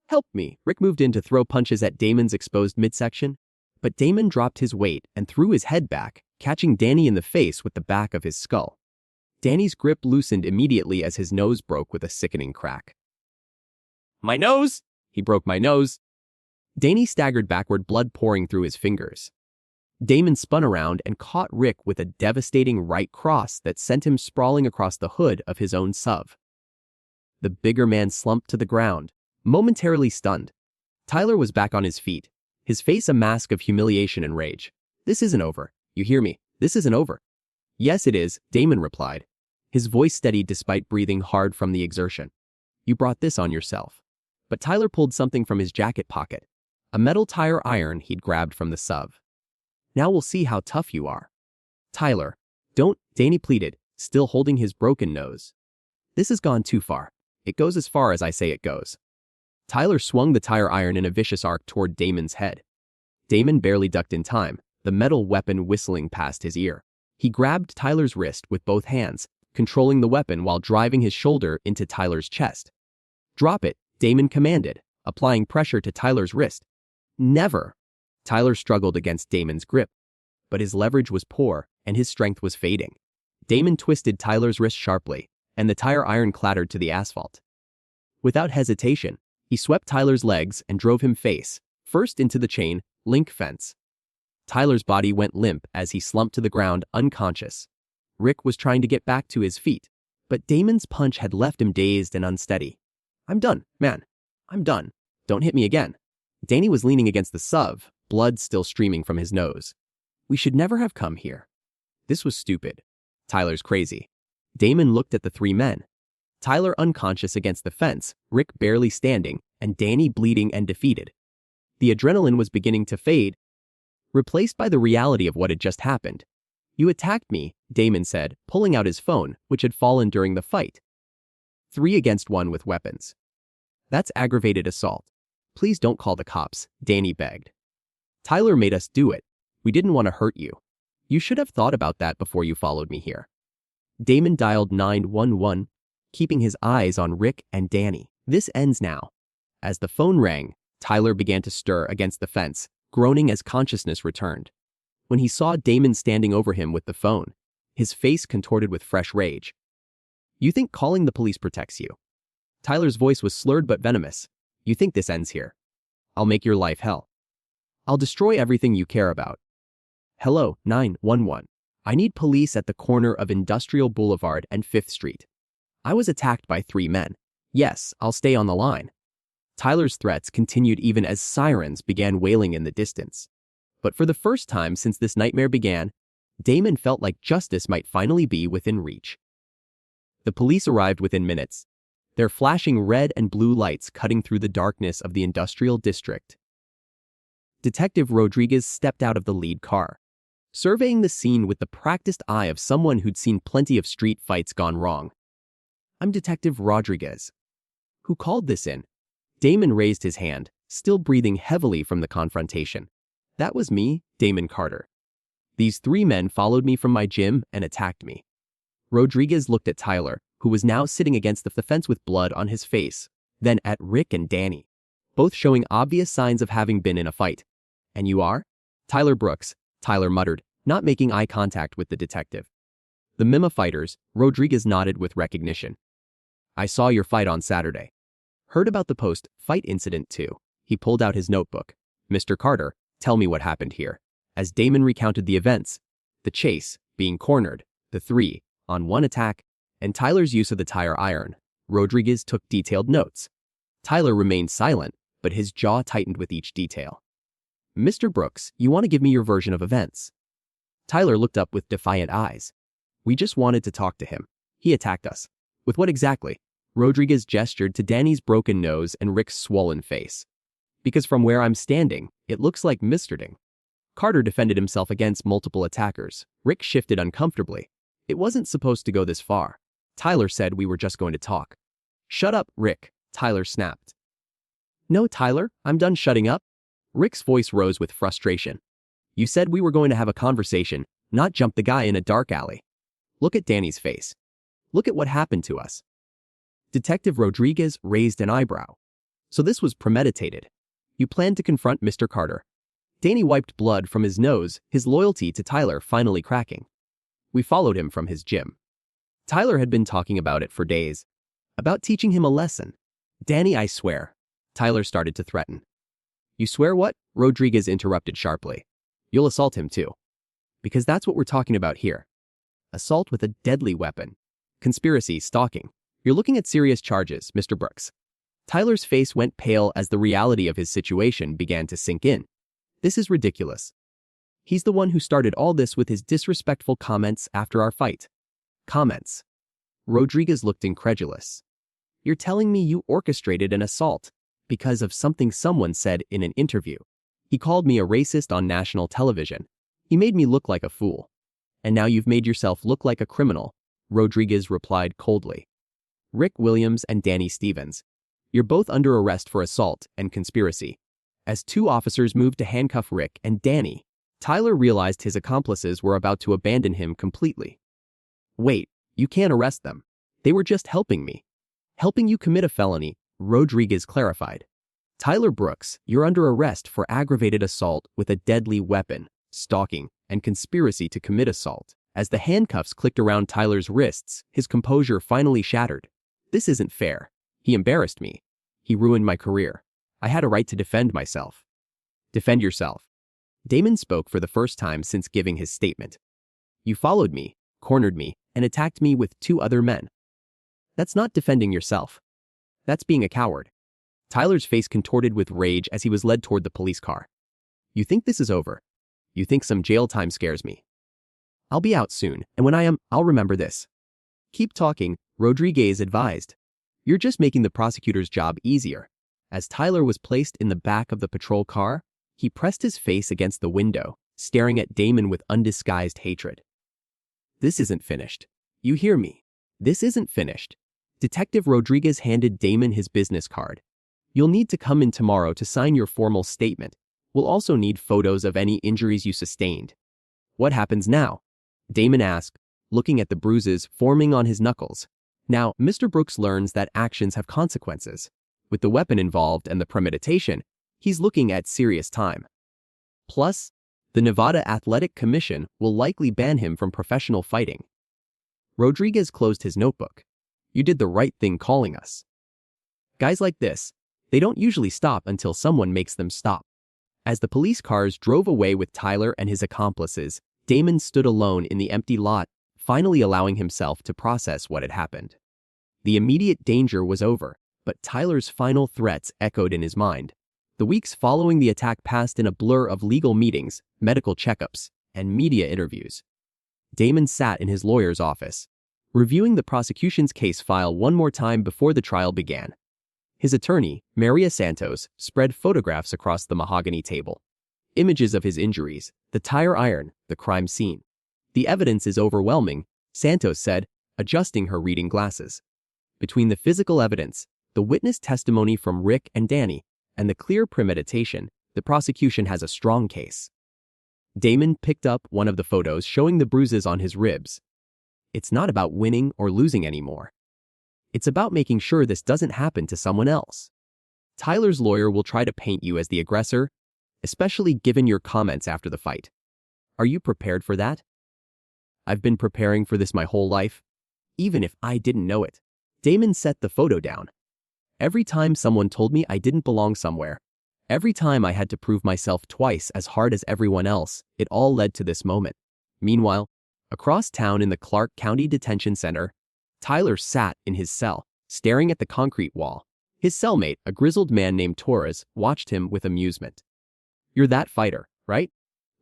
Help me! Rick moved in to throw punches at Damon's exposed midsection, but Damon dropped his weight and threw his head back, catching Danny in the face with the back of his skull. Danny's grip loosened immediately as his nose broke with a sickening crack. My nose! He broke my nose. Danny staggered backward, blood pouring through his fingers. Damon spun around and caught Rick with a devastating right cross that sent him sprawling across the hood of his own SUV. The bigger man slumped to the ground, momentarily stunned. Tyler was back on his feet, his face a mask of humiliation and rage. This isn't over. You hear me? This isn't over. Yes, it is, Damon replied. His voice steadied despite breathing hard from the exertion. You brought this on yourself. But Tyler pulled something from his jacket pocket, a metal tire iron he'd grabbed from the SUV. Now we'll see how tough you are. Tyler, don't, Danny pleaded, still holding his broken nose. This has gone too far. It goes as far as I say it goes. Tyler swung the tire iron in a vicious arc toward Damon's head. Damon barely ducked in time, the metal weapon whistling past his ear. He grabbed Tyler's wrist with both hands, controlling the weapon while driving his shoulder into Tyler's chest. Drop it, Damon commanded, applying pressure to Tyler's wrist. Never! Tyler struggled against Damon's grip, but his leverage was poor and his strength was fading. Damon twisted Tyler's wrist sharply, and the tire iron clattered to the asphalt. Without hesitation, he swept Tyler's legs and drove him face, first into the chain link fence. Tyler's body went limp as he slumped to the ground unconscious. Rick was trying to get back to his feet, but Damon's punch had left him dazed and unsteady. I'm done, man. I'm done. Don't hit me again. Danny was leaning against the SUV, blood still streaming from his nose. We should never have come here. This was stupid. Tyler's crazy. Damon looked at the three men. Tyler unconscious against the fence, Rick barely standing, and Danny bleeding and defeated. The adrenaline was beginning to fade, replaced by the reality of what had just happened. You attacked me, Damon said, pulling out his phone, which had fallen during the fight. 3 against 1 with weapons. That's aggravated assault. Please don't call the cops, Danny begged. Tyler made us do it. We didn't want to hurt you. You should have thought about that before you followed me here. Damon dialed 911. keeping his eyes on Rick and Danny. This ends now. As the phone rang, Tyler began to stir against the fence, groaning as consciousness returned. When he saw Damon standing over him with the phone, his face contorted with fresh rage. "You think calling the police protects you?" Tyler's voice was slurred but venomous. "You think this ends here? I'll make your life hell. I'll destroy everything you care about." "Hello, 911. I need police at the corner of Industrial Boulevard and 5th Street. I was attacked by 3 men. Yes, I'll stay on the line." Tyler's threats continued even as sirens began wailing in the distance. But for the first time since this nightmare began, Damon felt like justice might finally be within reach. The police arrived within minutes, their flashing red and blue lights cutting through the darkness of the industrial district. Detective Rodriguez stepped out of the lead car, surveying the scene with the practiced eye of someone who'd seen plenty of street fights gone wrong. "I'm Detective Rodriguez." "Who called this in?" Damon raised his hand, still breathing heavily from the confrontation. "That was me, Damon Carter. These 3 men followed me from my gym and attacked me." Rodriguez looked at Tyler, who was now sitting against the fence with blood on his face, then at Rick and Danny, both showing obvious signs of having been in a fight. "And you are?" "Tyler Brooks," Tyler muttered, not making eye contact with the detective. "The Mima fighters," Rodriguez nodded with recognition. "I saw your fight on Saturday. Heard about the post-fight incident too." He pulled out his notebook. "Mr. Carter, tell me what happened here." As Damon recounted the events, the chase, being cornered, the 3-on-1 attack, and Tyler's use of the tire iron, Rodriguez took detailed notes. Tyler remained silent, but his jaw tightened with each detail. "Mr. Brooks, you want to give me your version of events?" Tyler looked up with defiant eyes. "We just wanted to talk to him. He attacked us." "With what exactly?" Rodriguez gestured to Danny's broken nose and Rick's swollen face. "Because from where I'm standing, it looks like Mr. Ding." Carter defended himself against multiple attackers. Rick shifted uncomfortably. "It wasn't supposed to go this far. Tyler said we were just going to talk." "Shut up, Rick," Tyler snapped. "No, Tyler, I'm done shutting up." Rick's voice rose with frustration. "You said we were going to have a conversation, not jump the guy in a dark alley. Look at Danny's face. Look at what happened to us." Detective Rodriguez raised an eyebrow. "So this was premeditated. You planned to confront Mr. Carter." Danny wiped blood from his nose, his loyalty to Tyler finally cracking. "We followed him from his gym. Tyler had been talking about it for days. About teaching him a lesson." "Danny, I swear." Tyler started to threaten. "You swear what?" Rodriguez interrupted sharply. "You'll assault him too. Because that's what we're talking about here. Assault with a deadly weapon. Conspiracy, stalking. You're looking at serious charges, Mr. Brooks." Tyler's face went pale as the reality of his situation began to sink in. This is ridiculous. He's the one who started all this with his disrespectful comments after our fight. Comments. Rodriguez looked incredulous. "You're telling me you orchestrated an assault because of something someone said in an interview? He called me a racist on national television. He made me look like a fool. And now you've made yourself look like a criminal," Rodriguez replied coldly. "Rick Williams and Danny Stevens, you're both under arrest for assault and conspiracy." As 2 officers moved to handcuff Rick and Danny, Tyler realized his accomplices were about to abandon him completely. "Wait, you can't arrest them. They were just helping me." "Helping you commit a felony," Rodriguez clarified. "Tyler Brooks, you're under arrest for aggravated assault with a deadly weapon, stalking, and conspiracy to commit assault." As the handcuffs clicked around Tyler's wrists, his composure finally shattered. "This isn't fair. He embarrassed me. He ruined my career. I had a right to defend myself." "Defend yourself." Damon spoke for the first time since giving his statement. "You followed me, cornered me, and attacked me with 2 other men. That's not defending yourself. That's being a coward." Tyler's face contorted with rage as he was led toward the police car. "You think this is over? You think some jail time scares me? I'll be out soon, and when I am, I'll remember this." "Keep talking," Rodriguez advised. "You're just making the prosecutor's job easier." As Tyler was placed in the back of the patrol car, he pressed his face against the window, staring at Damon with undisguised hatred. "This isn't finished. You hear me? This isn't finished." Detective Rodriguez handed Damon his business card. "You'll need to come in tomorrow to sign your formal statement. We'll also need photos of any injuries you sustained." "What happens now?" Damon asked, looking at the bruises forming on his knuckles. Now, Mr. Brooks learns that actions have consequences. With the weapon involved and the premeditation, he's looking at serious time. Plus, the Nevada Athletic Commission will likely ban him from professional fighting. Rodriguez closed his notebook. You did the right thing calling us. Guys like this, they don't usually stop until someone makes them stop. As the police cars drove away with Tyler and his accomplices, Damon stood alone in the empty lot, finally allowing himself to process what had happened. The immediate danger was over, but Tyler's final threats echoed in his mind. The weeks following the attack passed in a blur of legal meetings, medical checkups, and media interviews. Damon sat in his lawyer's office, reviewing the prosecution's case file one more time before the trial began. His attorney, Maria Santos, spread photographs across the mahogany table. Images of his injuries, the tire iron, the crime scene. The evidence is overwhelming, Santos said, adjusting her reading glasses. Between the physical evidence, the witness testimony from Rick and Danny, and the clear premeditation, the prosecution has a strong case. Damon picked up one of the photos showing the bruises on his ribs. It's not about winning or losing anymore. It's about making sure this doesn't happen to someone else. Tyler's lawyer will try to paint you as the aggressor, especially given your comments after the fight. Are you prepared for that? I've been preparing for this my whole life, even if I didn't know it. Damon set the photo down. Every time someone told me I didn't belong somewhere, every time I had to prove myself twice as hard as everyone else, it all led to this moment. Meanwhile, across town in the Clark County Detention Center, Tyler sat in his cell, staring at the concrete wall. His cellmate, a grizzled man named Torres, watched him with amusement. You're that fighter, right?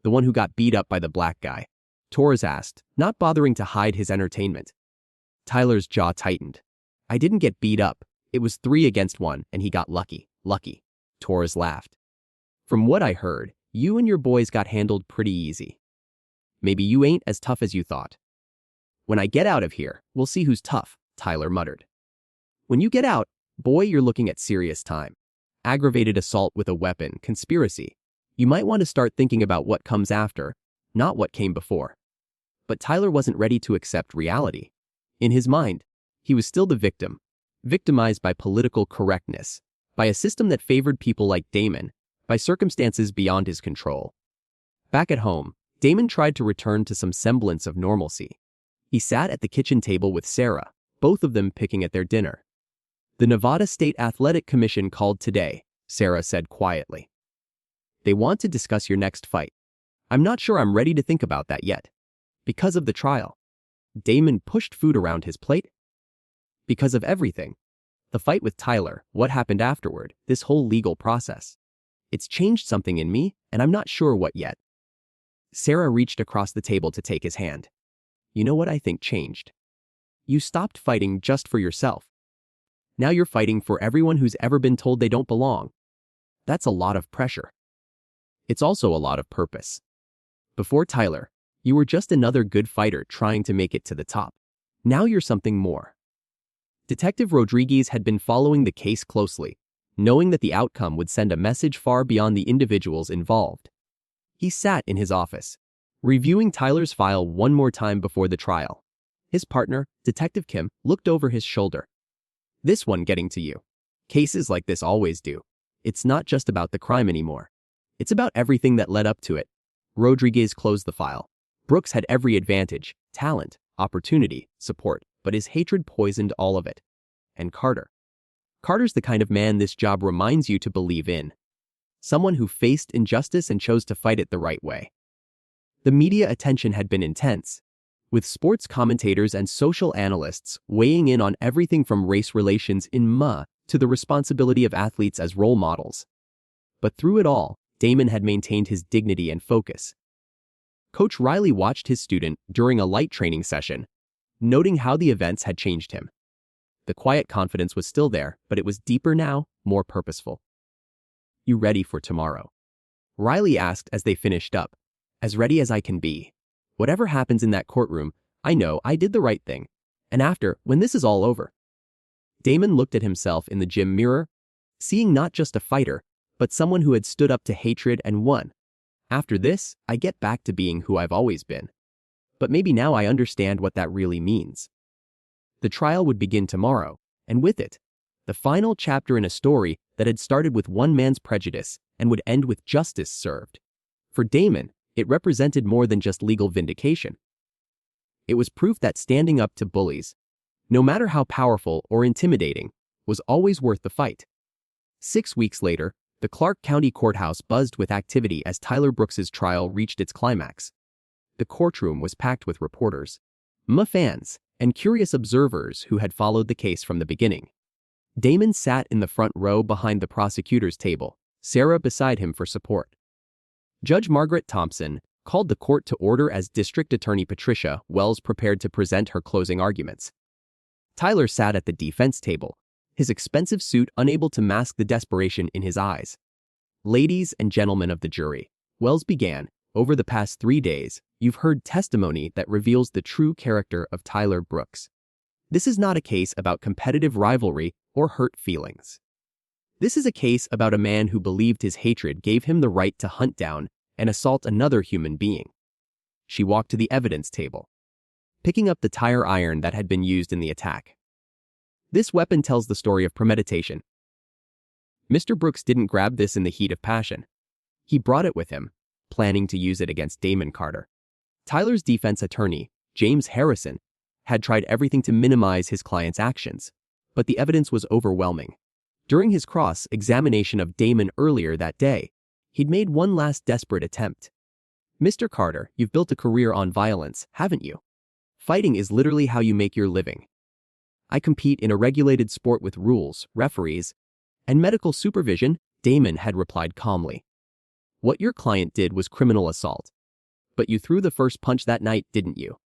The one who got beat up by the black guy, Torres asked, not bothering to hide his entertainment. Tyler's jaw tightened. I didn't get beat up. It was 3 against 1, and he got lucky. Lucky. Torres laughed. From what I heard, you and your boys got handled pretty easy. Maybe you ain't as tough as you thought. When I get out of here, we'll see who's tough, Tyler muttered. When you get out, boy, you're looking at serious time. Aggravated assault with a weapon, conspiracy. You might want to start thinking about what comes after, not what came before. But Tyler wasn't ready to accept reality. In his mind, he was still the victim, victimized by political correctness, by a system that favored people like Damon, by circumstances beyond his control. Back at home, Damon tried to return to some semblance of normalcy. He sat at the kitchen table with Sarah, both of them picking at their dinner. The Nevada State Athletic Commission called today, Sarah said quietly. They want to discuss your next fight. I'm not sure I'm ready to think about that yet. Because of the trial. Damon pushed food around his plate. Because of everything. The fight with Tyler, what happened afterward, this whole legal process. It's changed something in me, and I'm not sure what yet. Sarah reached across the table to take his hand. You know what I think changed? You stopped fighting just for yourself. Now you're fighting for everyone who's ever been told they don't belong. That's a lot of pressure. It's also a lot of purpose. Before Tyler, you were just another good fighter trying to make it to the top. Now you're something more. Detective Rodriguez had been following the case closely, knowing that the outcome would send a message far beyond the individuals involved. He sat in his office, reviewing Tyler's file one more time before the trial. His partner, Detective Kim, looked over his shoulder. This one getting to you. Cases like this always do. It's not just about the crime anymore. It's about everything that led up to it. Rodriguez closed the file. Brooks had every advantage, talent, opportunity, support, but his hatred poisoned all of it. And Carter. Carter's the kind of man this job reminds you to believe in. Someone who faced injustice and chose to fight it the right way. The media attention had been intense, with sports commentators and social analysts weighing in on everything from race relations in MA to the responsibility of athletes as role models. But through it all, Damon had maintained his dignity and focus. Coach Riley watched his student during a light training session, noting how the events had changed him. The quiet confidence was still there, but it was deeper now, more purposeful. You ready for tomorrow? Riley asked as they finished up. As ready as I can be. Whatever happens in that courtroom, I know I did the right thing. And after, when this is all over. Damon looked at himself in the gym mirror, seeing not just a fighter, but someone who had stood up to hatred and won. After this, I get back to being who I've always been. But maybe now I understand what that really means. The trial would begin tomorrow, and with it, the final chapter in a story that had started with one man's prejudice and would end with justice served. For Damon, it represented more than just legal vindication. It was proof that standing up to bullies, no matter how powerful or intimidating, was always worth the fight. 6 weeks later, the Clark County Courthouse buzzed with activity as Tyler Brooks's trial reached its climax. The courtroom was packed with reporters, fans, and curious observers who had followed the case from the beginning. Damon sat in the front row behind the prosecutor's table, Sarah beside him for support. Judge Margaret Thompson called the court to order as District Attorney Patricia Wells prepared to present her closing arguments. Tyler sat at the defense table, his expensive suit unable to mask the desperation in his eyes. Ladies and gentlemen of the jury, Wells began, over the past 3 days, you've heard testimony that reveals the true character of Tyler Brooks. This is not a case about competitive rivalry or hurt feelings. This is a case about a man who believed his hatred gave him the right to hunt down and assault another human being. She walked to the evidence table, picking up the tire iron that had been used in the attack. This weapon tells the story of premeditation. Mr. Brooks didn't grab this in the heat of passion. He brought it with him, planning to use it against Damon Carter. Tyler's defense attorney, James Harrison, had tried everything to minimize his client's actions, but the evidence was overwhelming. During his cross-examination of Damon earlier that day, he'd made one last desperate attempt. Mr. Carter, you've built a career on violence, haven't you? Fighting is literally how you make your living. I compete in a regulated sport with rules, referees, and medical supervision, Damon had replied calmly. What your client did was criminal assault. But you threw the first punch that night, didn't you?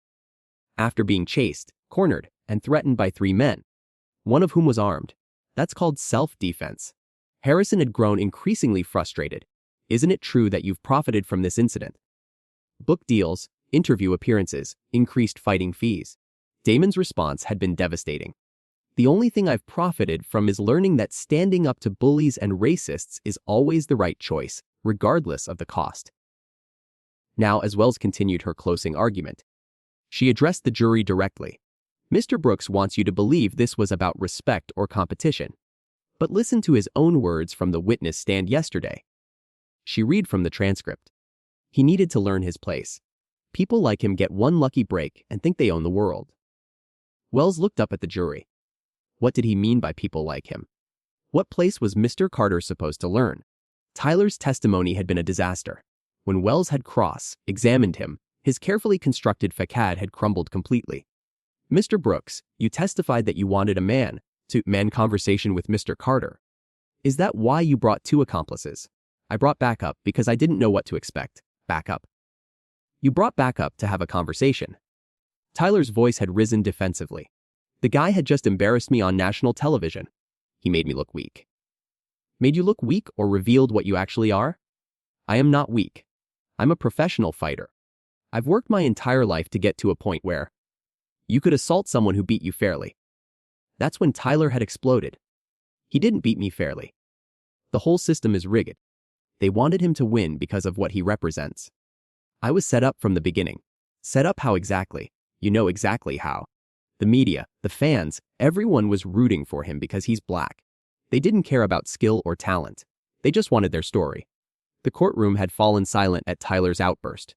After being chased, cornered, and threatened by 3 men, one of whom was armed. That's called self-defense. Harrison had grown increasingly frustrated. Isn't it true that you've profited from this incident? Book deals, interview appearances, increased fighting fees. Damon's response had been devastating. The only thing I've profited from is learning that standing up to bullies and racists is always the right choice, regardless of the cost. Now, as Wells continued her closing argument, she addressed the jury directly. Mr. Brooks wants you to believe this was about respect or competition. But listen to his own words from the witness stand yesterday. She read from the transcript. He needed to learn his place. People like him get one lucky break and think they own the world. Wells looked up at the jury. What did he mean by people like him? What place was Mr. Carter supposed to learn? Tyler's testimony had been a disaster. When Wells had cross-examined him, his carefully constructed facade had crumbled completely. Mr. Brooks, you testified that you wanted a man-to-man conversation with Mr. Carter. Is that why you brought 2 accomplices? I brought backup because I didn't know what to expect. Backup? You brought backup to have a conversation. Tyler's voice had risen defensively. The guy had just embarrassed me on national television. He made me look weak. Made you look weak or revealed what you actually are? I am not weak. I'm a professional fighter. I've worked my entire life to get to a point where you could assault someone who beat you fairly. That's when Tyler had exploded. He didn't beat me fairly. The whole system is rigged. They wanted him to win because of what he represents. I was set up from the beginning. Set up how exactly? You know exactly how. The media, the fans, everyone was rooting for him because he's black. They didn't care about skill or talent. They just wanted their story. The courtroom had fallen silent at Tyler's outburst.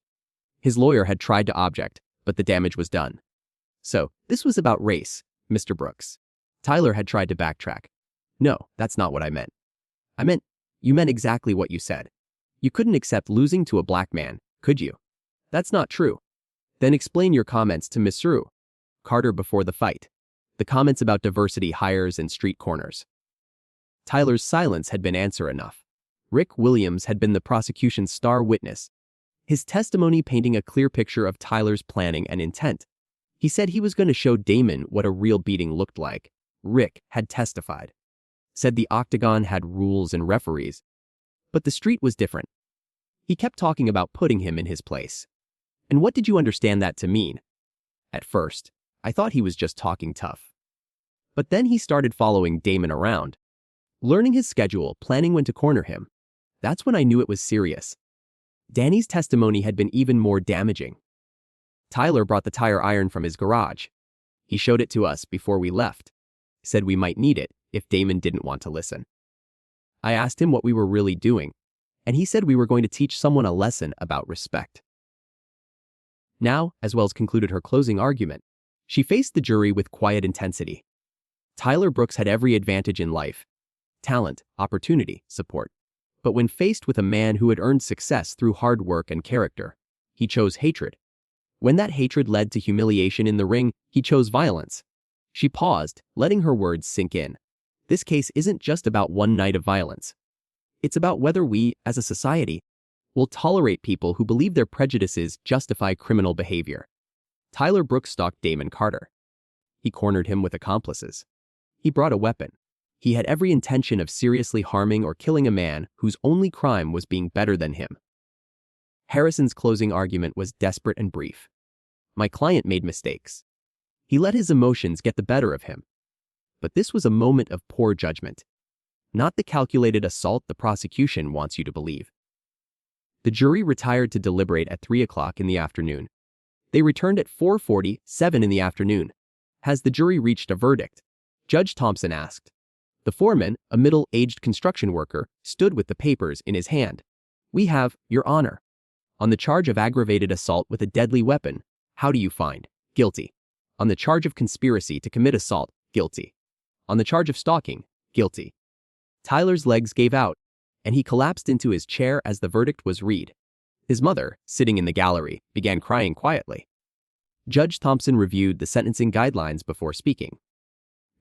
His lawyer had tried to object, but the damage was done. So, this was about race, Mr. Brooks. Tyler had tried to backtrack. No, that's not what I meant. You meant exactly what you said. You couldn't accept losing to a black man, could you? That's not true. Then explain your comments to Mr. Carter before the fight. The comments about diversity hires and street corners. Tyler's silence had been answer enough. Rick Williams had been the prosecution's star witness, his testimony painting a clear picture of Tyler's planning and intent. He said he was going to show Damon what a real beating looked like. Rick had testified. Said the octagon had rules and referees. But the street was different. He kept talking about putting him in his place. And what did you understand that to mean? At first, I thought he was just talking tough. But then he started following Damon around, learning his schedule, planning when to corner him. That's when I knew it was serious. Danny's testimony had been even more damaging. Tyler brought the tire iron from his garage. He showed it to us before we left. Said we might need it if Damon didn't want to listen. I asked him what we were really doing, and he said we were going to teach someone a lesson about respect. Now, as Wells concluded her closing argument, she faced the jury with quiet intensity. Tyler Brooks had every advantage in life: talent, opportunity, support. But when faced with a man who had earned success through hard work and character, he chose hatred. When that hatred led to humiliation in the ring, he chose violence. She paused, letting her words sink in. This case isn't just about one night of violence. It's about whether we, as a society, will tolerate people who believe their prejudices justify criminal behavior. Tyler Brooks stalked Damon Carter. He cornered him with accomplices. He brought a weapon. He had every intention of seriously harming or killing a man whose only crime was being better than him. Harrison's closing argument was desperate and brief. My client made mistakes. He let his emotions get the better of him. But this was a moment of poor judgment, not the calculated assault the prosecution wants you to believe. The jury retired to deliberate at 3 o'clock in the afternoon. They returned at 4:47 in the afternoon. Has the jury reached a verdict? Judge Thompson asked. The foreman, a middle-aged construction worker, stood with the papers in his hand. We have, Your Honor. On the charge of aggravated assault with a deadly weapon, how do you find? Guilty. On the charge of conspiracy to commit assault, guilty. On the charge of stalking, guilty. Tyler's legs gave out, and he collapsed into his chair as the verdict was read. His mother, sitting in the gallery, began crying quietly. Judge Thompson reviewed the sentencing guidelines before speaking.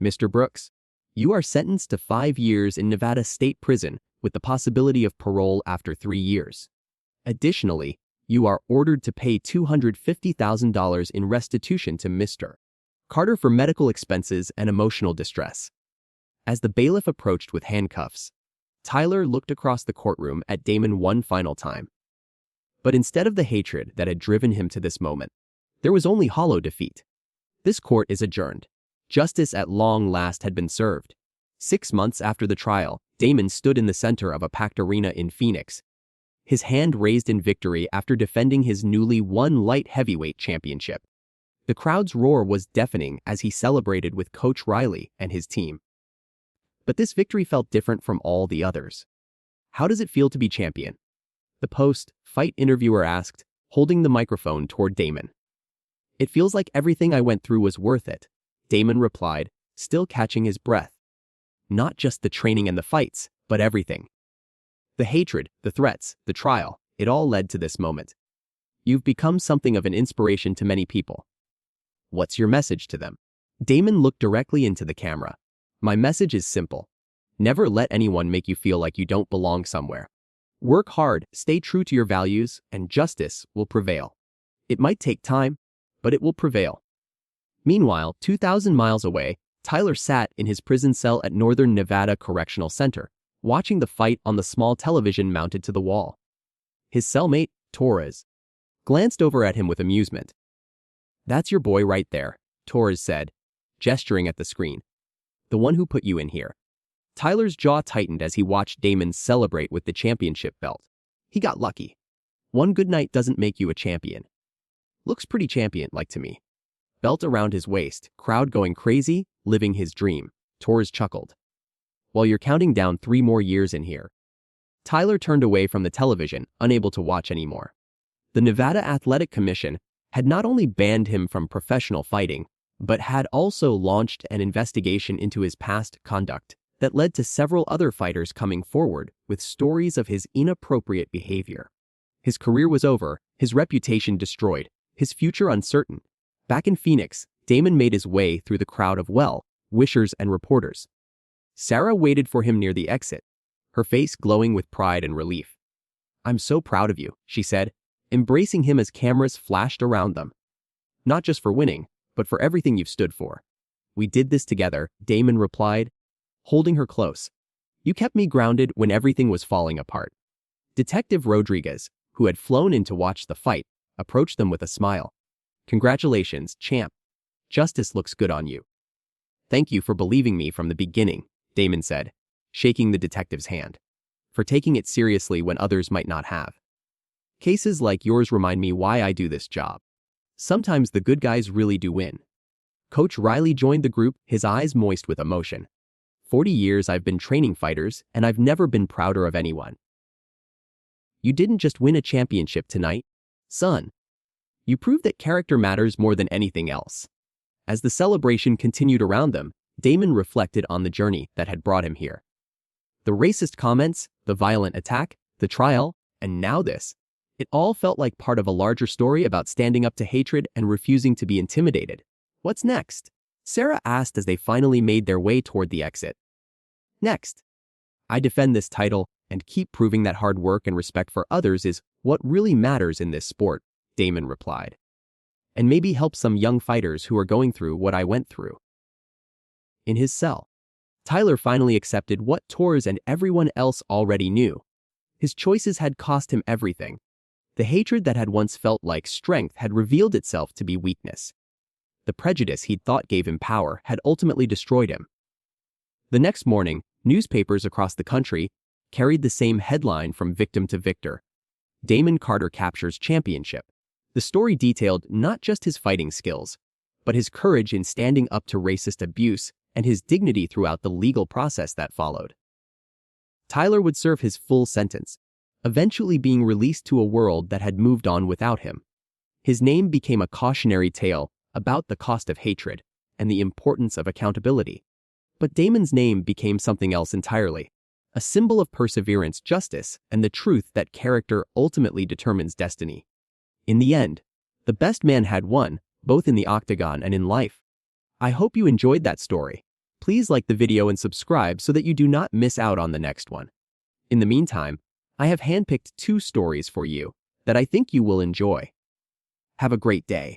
Mr. Brooks, you are sentenced to 5 years in Nevada State Prison with the possibility of parole after 3 years. Additionally, you are ordered to pay $250,000 in restitution to Mr. Carter for medical expenses and emotional distress. As the bailiff approached with handcuffs, Tyler looked across the courtroom at Damon one final time. But instead of the hatred that had driven him to this moment, there was only hollow defeat. This court is adjourned. Justice at long last had been served. 6 months after the trial, Damon stood in the center of a packed arena in Phoenix, his hand raised in victory after defending his newly won light heavyweight championship. The crowd's roar was deafening as he celebrated with Coach Riley and his team. But this victory felt different from all the others. How does it feel to be champion? The post-fight interviewer asked, holding the microphone toward Damon. It feels like everything I went through was worth it, Damon replied, still catching his breath. Not just the training and the fights, but everything. The hatred, the threats, the trial, it all led to this moment. You've become something of an inspiration to many people. What's your message to them? Damon looked directly into the camera. My message is simple. Never let anyone make you feel like you don't belong somewhere. Work hard, stay true to your values, and justice will prevail. It might take time, but it will prevail. Meanwhile, 2,000 miles away, Tyler sat in his prison cell at Northern Nevada Correctional Center, watching the fight on the small television mounted to the wall. His cellmate, Torres, glanced over at him with amusement. That's your boy right there, Torres said, gesturing at the screen. The one who put you in here. Tyler's jaw tightened as he watched Damon celebrate with the championship belt. He got lucky. One good night doesn't make you a champion. Looks pretty champion-like to me. Belt around his waist, crowd going crazy, living his dream. Torres chuckled. While you're counting down 3 more years in here. Tyler turned away from the television, unable to watch anymore. The Nevada Athletic Commission had not only banned him from professional fighting, but had also launched an investigation into his past conduct that led to several other fighters coming forward with stories of his inappropriate behavior. His career was over, his reputation destroyed, his future uncertain. Back in Phoenix, Damon made his way through the crowd of well-wishers and reporters. Sarah waited for him near the exit, her face glowing with pride and relief. I'm so proud of you, she said, embracing him as cameras flashed around them. Not just for winning, but for everything you've stood for. We did this together, Damon replied, holding her close. You kept me grounded when everything was falling apart. Detective Rodriguez, who had flown in to watch the fight, approached them with a smile. Congratulations, champ. Justice looks good on you. Thank you for believing me from the beginning, Damon said, shaking the detective's hand. For taking it seriously when others might not have. Cases like yours remind me why I do this job. Sometimes the good guys really do win. Coach Riley joined the group, his eyes moist with emotion. 40 years I've been training fighters, and I've never been prouder of anyone. You didn't just win a championship tonight, son. You proved that character matters more than anything else. As the celebration continued around them, Damon reflected on the journey that had brought him here. The racist comments, the violent attack, the trial, and now this. It all felt like part of a larger story about standing up to hatred and refusing to be intimidated. What's next? Sarah asked as they finally made their way toward the exit. Next, I defend this title and keep proving that hard work and respect for others is what really matters in this sport, Damon replied. And maybe help some young fighters who are going through what I went through. In his cell, Tyler finally accepted what Torres and everyone else already knew. His choices had cost him everything. The hatred that had once felt like strength had revealed itself to be weakness. The prejudice he'd thought gave him power had ultimately destroyed him. The next morning, newspapers across the country carried the same headline from victim to victor. Damon Carter captures championship. The story detailed not just his fighting skills, but his courage in standing up to racist abuse and his dignity throughout the legal process that followed. Tyler would serve his full sentence, eventually being released to a world that had moved on without him. His name became a cautionary tale about the cost of hatred and the importance of accountability. But Damon's name became something else entirely, a symbol of perseverance, justice, and the truth that character ultimately determines destiny. In the end, the best man had won, both in the octagon and in life. I hope you enjoyed that story. Please like the video and subscribe so that you do not miss out on the next one. In the meantime, I have handpicked 2 stories for you that I think you will enjoy. Have a great day.